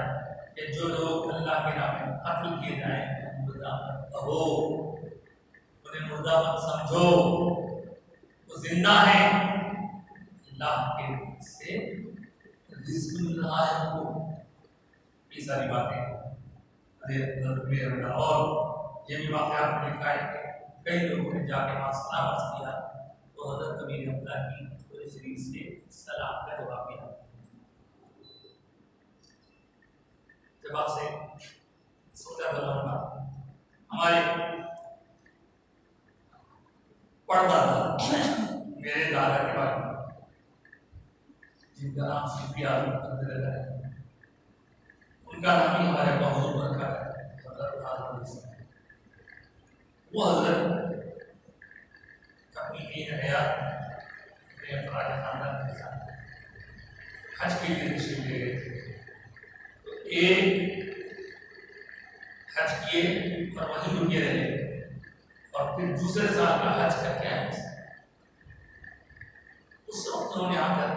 کہ جو لوگ اللہ کے نام میں قتل کیے جائیں انہیں مردہ مت کہو، انہیں مردہ مت سمجھو، وہ زندہ ہیں، اللہ کے سے رزق مل رہا ہے ان کو۔ یہ ساری باتیں اور یہ بھی واقعات میں لکھا ہے کہ کئی لوگوں نے جا کے وہاں سلام عرض کیا تو حضرت امیر حمزہ کی پورے شریف سے سلام کا جواب ملا۔ جب آپ سے سوچا تھا ہمارے پڑھتا تھا میرے دادا کے بارے میں جن کا نام صوفی عالم عبداللہ ہے، ان کا نام ہی ہمارے ابا حضور پر رکھا ہے، حضرت عالم علیہ۔ وہ حضرت اپنی ایک حیات میں افراد خاندان کے ساتھ حج کے لیے تشریف لے گئے تھے، تو ایک حج کیے اور وہیں رکے رہے، اور پھر دوسرے سال کا حج کر کے آئے۔ اس وقت انہوں نے آ کر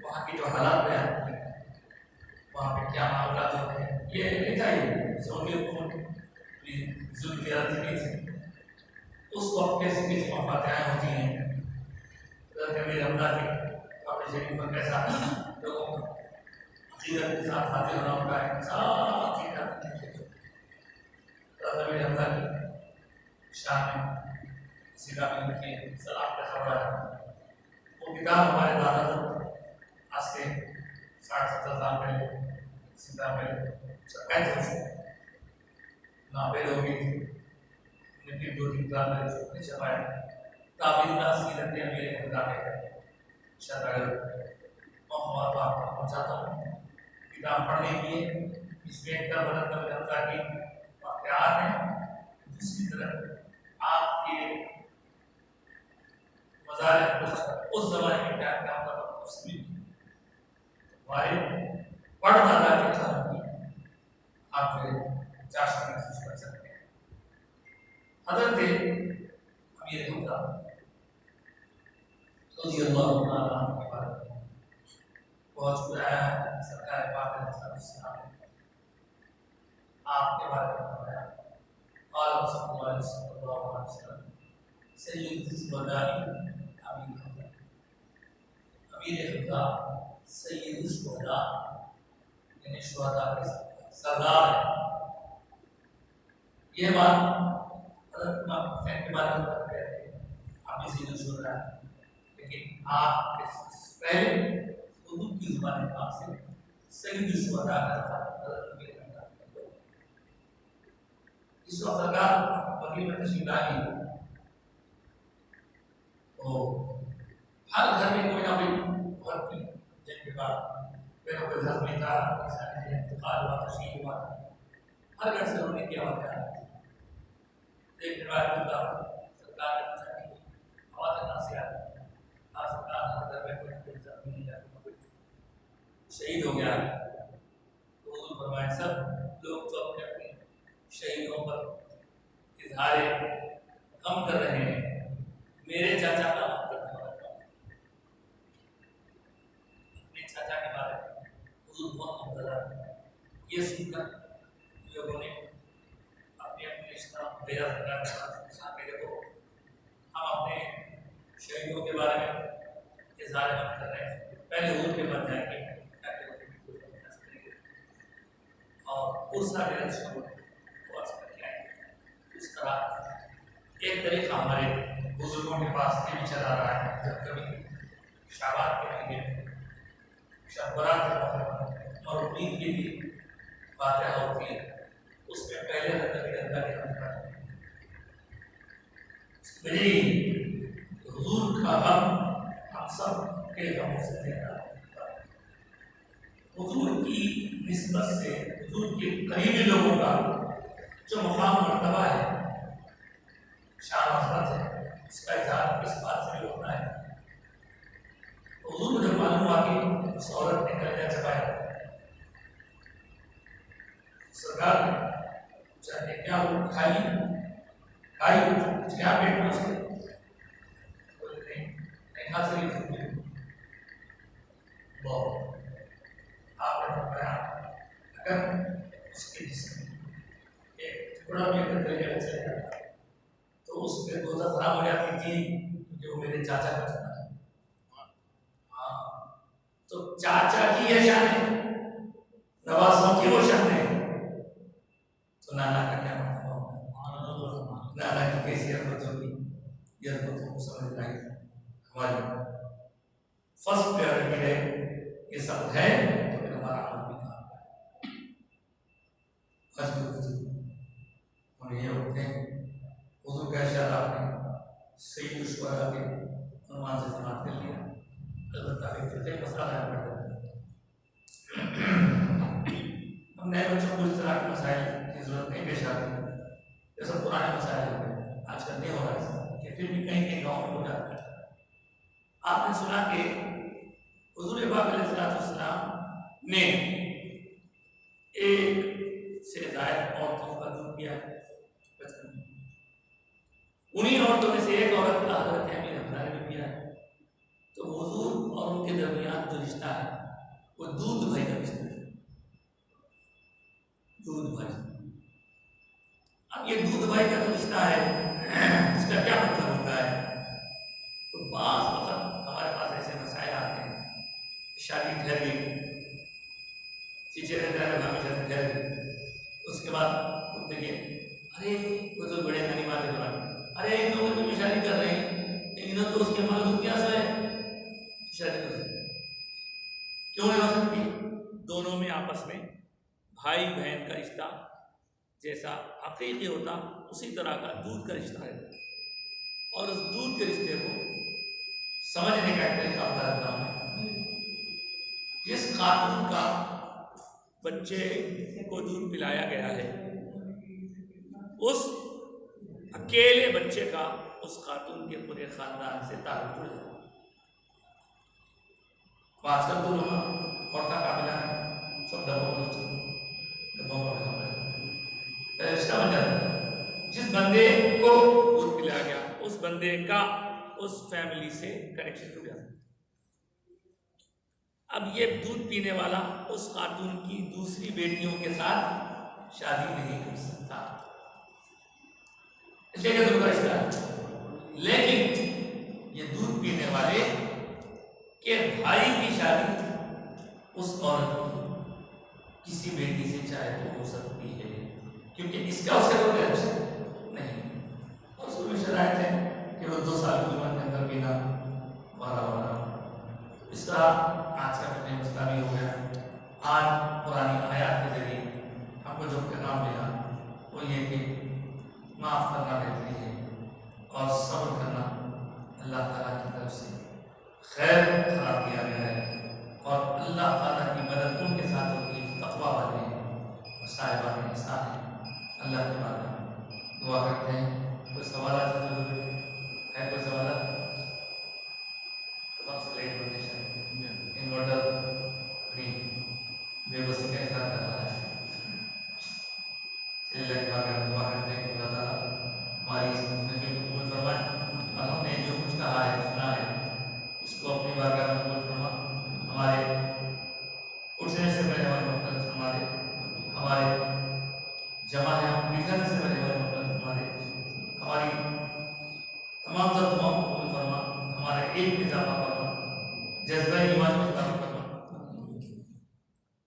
وہاں کی جو حالات بیان کی، وہاں پہ کیا معاملات ہوتے ہیں، یہ لکھا ہی سعودی حکومت ظلم زیادتی نہیں تھی، اس وقت کیسی کیسی مفاتحیں ہوتی ہیں، حضرت امیر حمزہ کی کعبہ شریف پر کیسا لوگوں کو عقیدت کے ساتھ حاضر ہونا ہوتا ہے، سارا عقیدہ حضرت امیر حمزہ کی شان میں سیرا میں لکھی سلام کا خبر ہے۔ وہ کتاب ہمارے دادا آج سے 60-70 سال پہلے سیتا پہلے چھپائے تھے، ناپید ہو گئی تھی، لیکن 2-3 سال پہلے چھوٹے چھپائے تابندہ سیرت امیر حمزہ کے شاید موقعات آپ تک پہنچاتا ہوں کتاب پڑھنے کے لیے۔ اس میں ایک طرف حضرت امیر حمزہ کی واقعات ہیں، دوسری طرف آپ کے مظاہر اس زمانے میں کیا کیا ہوتا تھا تفصیل ہمارے پڑھ دادا کے ساتھ بھی آپ جو چاشت محسوس کر سکتے ہیں۔ حضرت امیر حمزہ رضی اللہ تعالیٰ عنہ کے بارے میں بہت کچھ آیا ہے، سرکار پاک علیہ السلام نے آپ کے بارے میں فرمایا، قال صلی اللہ علیہ وسلم سید الشہداء امیر حمزہ، امیر حمزہ سید الشہداء یعنی شہداء کے سردار ہے۔ یہ بات حضرت امام حسین کے بارے میں بات کرتے ہیں آپ اسی جو سن رہا ہے، لیکن آپ پہلے اردو کی زبان پاک سے صحیح جو ادا کرتا اس وقت سرکار بغیر میں تشریف لائی تو ہر گھر میں کوئی نہ کوئی عورت تھی جن کے بعد میرا کوئی زخمی تھا، انتقال ہوا، تشریح ہوا، ہر گھر سے رونے کی آواز آ رہی تھی۔ ایک روایت ہوتا سرکار نے پوچھا کہ آواز کہاں سے آ رہی ہے؟ کہا سرکار ہر گھر میں کوئی کوئی زخمی نہیں جاتا، کوئی شہید ہو گیا۔ تو حضور فرمائے سب لوگ تو اپنے اپنے شہیدوں پر اظہار غم کر رہے ہیں، میرے چاچا کا غم کرنے والا کون ہے؟ اپنے چاچا کے بارے میں حضور بہت مبتلا ہے۔ یہ سن کر لوگوں نے اپنے اپنے رشتہ بھیجا سرکار کے پاس، کہا کہ دیکھو ہم اپنے شہیدوں کے بارے میں اظہار غم کر رہے ہیں، پہلے حضور کے پاس جائیں گے اور اس سارے رشتوں کو واپس کر کے آئیں گے۔ اس طرح ایک طریقہ ہمارے بزرگوں کے پاس یہ بھی چلا رہا ہے، جب کبھی شعبان کے مہینے شب برات کے موقع اور عید کی بھی فاتحہ ہوتی ہے، اس میں پہلے رکعت کے اندر کے اندر میری حضور کا غم ہم سب کے غموں سے زیادہ ہے۔ حضور کی نسبت سے حضور کے قریبی لوگوں کا جو مقام مرتبہ ہے، شان عظمت ہے، اس کا اظہار اس بات سے بھی ہوتا ہے۔ حضور کو جب معلوم ہوا کہ اس عورت نے کلیجہ چبایا، سرکار نے پوچھا کہ کیا وہ کھائی کیا پیٹ میں اس کے؟ بولے نہیں کھا سکے تھے۔ بہت آپ نے فرمایا اگر اس کے جسم ایک ٹکڑا بھی اگر کلیجہ چلا جاتا تو اس میں دوزخ خراب ہو جاتی تھی، کیونکہ وہ میرے چاچا کا چنا ہے۔ ہاں تو چاچا کی یہ شان ہے، نوازوں کی وہ شان ہے، تو نانا کا کیا مطلب ہوگا؟ نانا کی کیسی عظمت ہوگی؟ یہ عظمت کو سمجھ میں آئی۔ ہماری فرسٹ پریورٹی ہے یہ سب ہے تو پھر ہمارا عمل بھی کام ہے۔ ہم یہ ہوتے ہیں حضور کا ارشاد آپ نے سید الشہداء کے عنوان سے سماعت کر لیا، البتہ ایک فقہی مسئلہ بیان کر دیتے ہیں۔ ہم نئے بچوں کو اس طرح کے مسائل کی ضرورت نہیں پیش آتی، یہ سب پرانے مسائل ہوتے ہیں، آج کل نہیں ہو رہا ہے، کہ پھر بھی کہیں کہیں گاؤں میں ہو جاتا ہے۔ آپ نے سنا کہ حضور پاک علیہ السلام نے ایک سے زائد عورتوں کا دودھ پیا ہے بچپن میں، انہی عورتوں میں سے ایک عورت کا حضرت امیر حمزہ نے بھی پیا ہے۔ تو حضور اور ان کے درمیان جو رشتہ ہے وہ دودھ بھائی کا رشتہ ہے، دودھ بھائی۔ اب یہ دودھ بھائی کا جو رشتہ ہے اس کا کیا مطلب ہوتا ہے؟ تو بعض وقت ہمارے پاس ایسے مسائل آتے ہیں، شادی ٹھہر گئی، چچیرے ٹھہر گئی، اس کے بعد بولتے کہ ارے وہ تو بڑے نانی ماں کے دوران ارے ان لوگوں کی شادی کر رہے ہیں، انہوں تو اس کے معلوم کیا سا ہے شادی کر سکتے، کیوں نہیں ہو سکتی؟ دونوں میں آپس میں بھائی بہن کا رشتہ جیسا حقیقی ہوتا اسی طرح کا دودھ کا رشتہ ہے، اور اس دودھ کے رشتے کو سمجھنے کا ایک طریقہ بتا دیتا ہوں۔ جس خاتون کا بچے کو دودھ پلایا گیا ہے، اس اکیلے بچے کا اس خاتون کے پورے خاندان سے تعلق جڑ جاتا ہے۔ آج کل تو لوگ عورتہ قابلہ ہے، سب ڈبوں کا رشتہ بن جاتا ہے۔ جس بندے کو دودھ پلایا گیا اس بندے کا اس فیملی سے کنیکشن جڑ جاتا ہے۔ اب یہ دودھ پینے والا اس خاتون کی دوسری بیٹیوں کے ساتھ شادی نہیں کر سکتا، اس لیے کہ دودھ کا رشتہ ہے، لیکن یہ دودھ پینے والے کے بھائی کی شادی اس عورت کی کسی بیٹی سے چاہے تو ہو سکتی ہے، کیونکہ اس کا اس کا کوئی رشتہ نہیں، اور اس میں شرائط ہے کہ وہ 2 سال کی عمر اس طرح آج کا فقہ مسئلہ بھی ہو گیا. آج قرآن آیات کے ذریعے ہم کو جو پیغام ملا وہ یہ کہ معاف کرنا بہتری ہے اور صبر کرنا اللہ تعالیٰ کی طرف سے خیر قرار دیا گیا ہے، اور اللہ تعالیٰ کی مدد ان کے ساتھ ہوگی تقویٰ والے اور صاحبان احسان ہیں. اللہ کے بارے میں دعا کرتے ہیں. کوئی سوالات ہے؟ کوئی سوالات؟ انورٹر اپنی بے بسی کا اظہار کر رہا ہے. اللہ کے بارے میں دعا کرتے ہیں کہ اللہ تعالیٰ ہماری اس محفل کو قبول فرمائے، اور ہم نے جو کچھ کہا ہے سنا ہے اس کو اپنی بارگاہ میں قبول فرما. ہمارے اٹھنے سے پہلے ہماری مغفرت فرما دے، ہمارے جمع ہے ہم نکلنے سے پہلے ہماری مغفرت فرما دے، ہماری تمام تر دعاؤں کو قبول فرما، ہمارے ایک اضافہ فرما، جذبہ ایمان میں اضافہ فرما،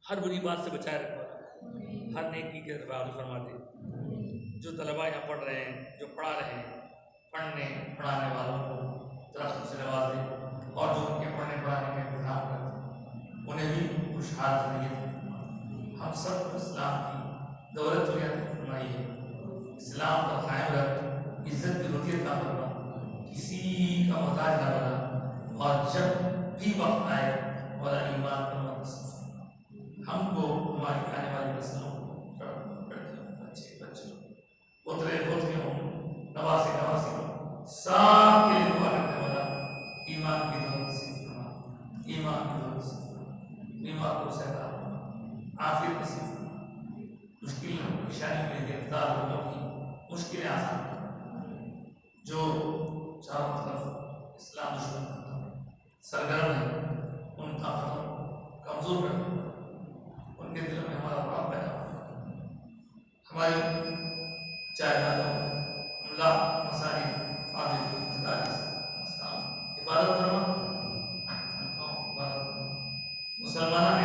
ہر بری بات سے بچائے رکھو، ہر نیکی کے رفاق فرما دے. جو طلباء یہاں پڑھ رہے ہیں، جو پڑھا رہے ہیں، پڑھنے پڑھانے والوں کو درخت سے نواز دے، اور جو ان کے پڑھنے پڑھانے کا انتظام کرتے ہیں انہیں بھی خوشحال زندگی عطا فرما. ہم سب کو اسلام کی دولت عطا فرمائی ہے، اسلام کا قائم رکھ، عزت کی روٹی عطا فرما، کسی کا محتاج نہ بنا، اور جب بھی وقت آئے والا ایمان پر متصل ہم کو ہماری آنے والی نسلوں بچے بچے پوترے پوتریوں نواسے نواسے سب کے لیے دعا کرنے والا ایمان کی دولت نصیب فرما، ایمان کی دولت نصیب فرما، بیمار کو صحت فرما، عافیت نصیب فرما، مشکل پریشانی میں گرفتار لوگوں کی مشکلیں آسان کرنا، جو چاروں طرف اسلام دشمن سرگرم ہے ان طاقتوں کمزور کر دے، ان کے دلوں میں ہمارا رب پیدا ہو، ہماری جائیدادوں املاک مسائل فاضل مدارس حفاظت فرما، مسلمانوں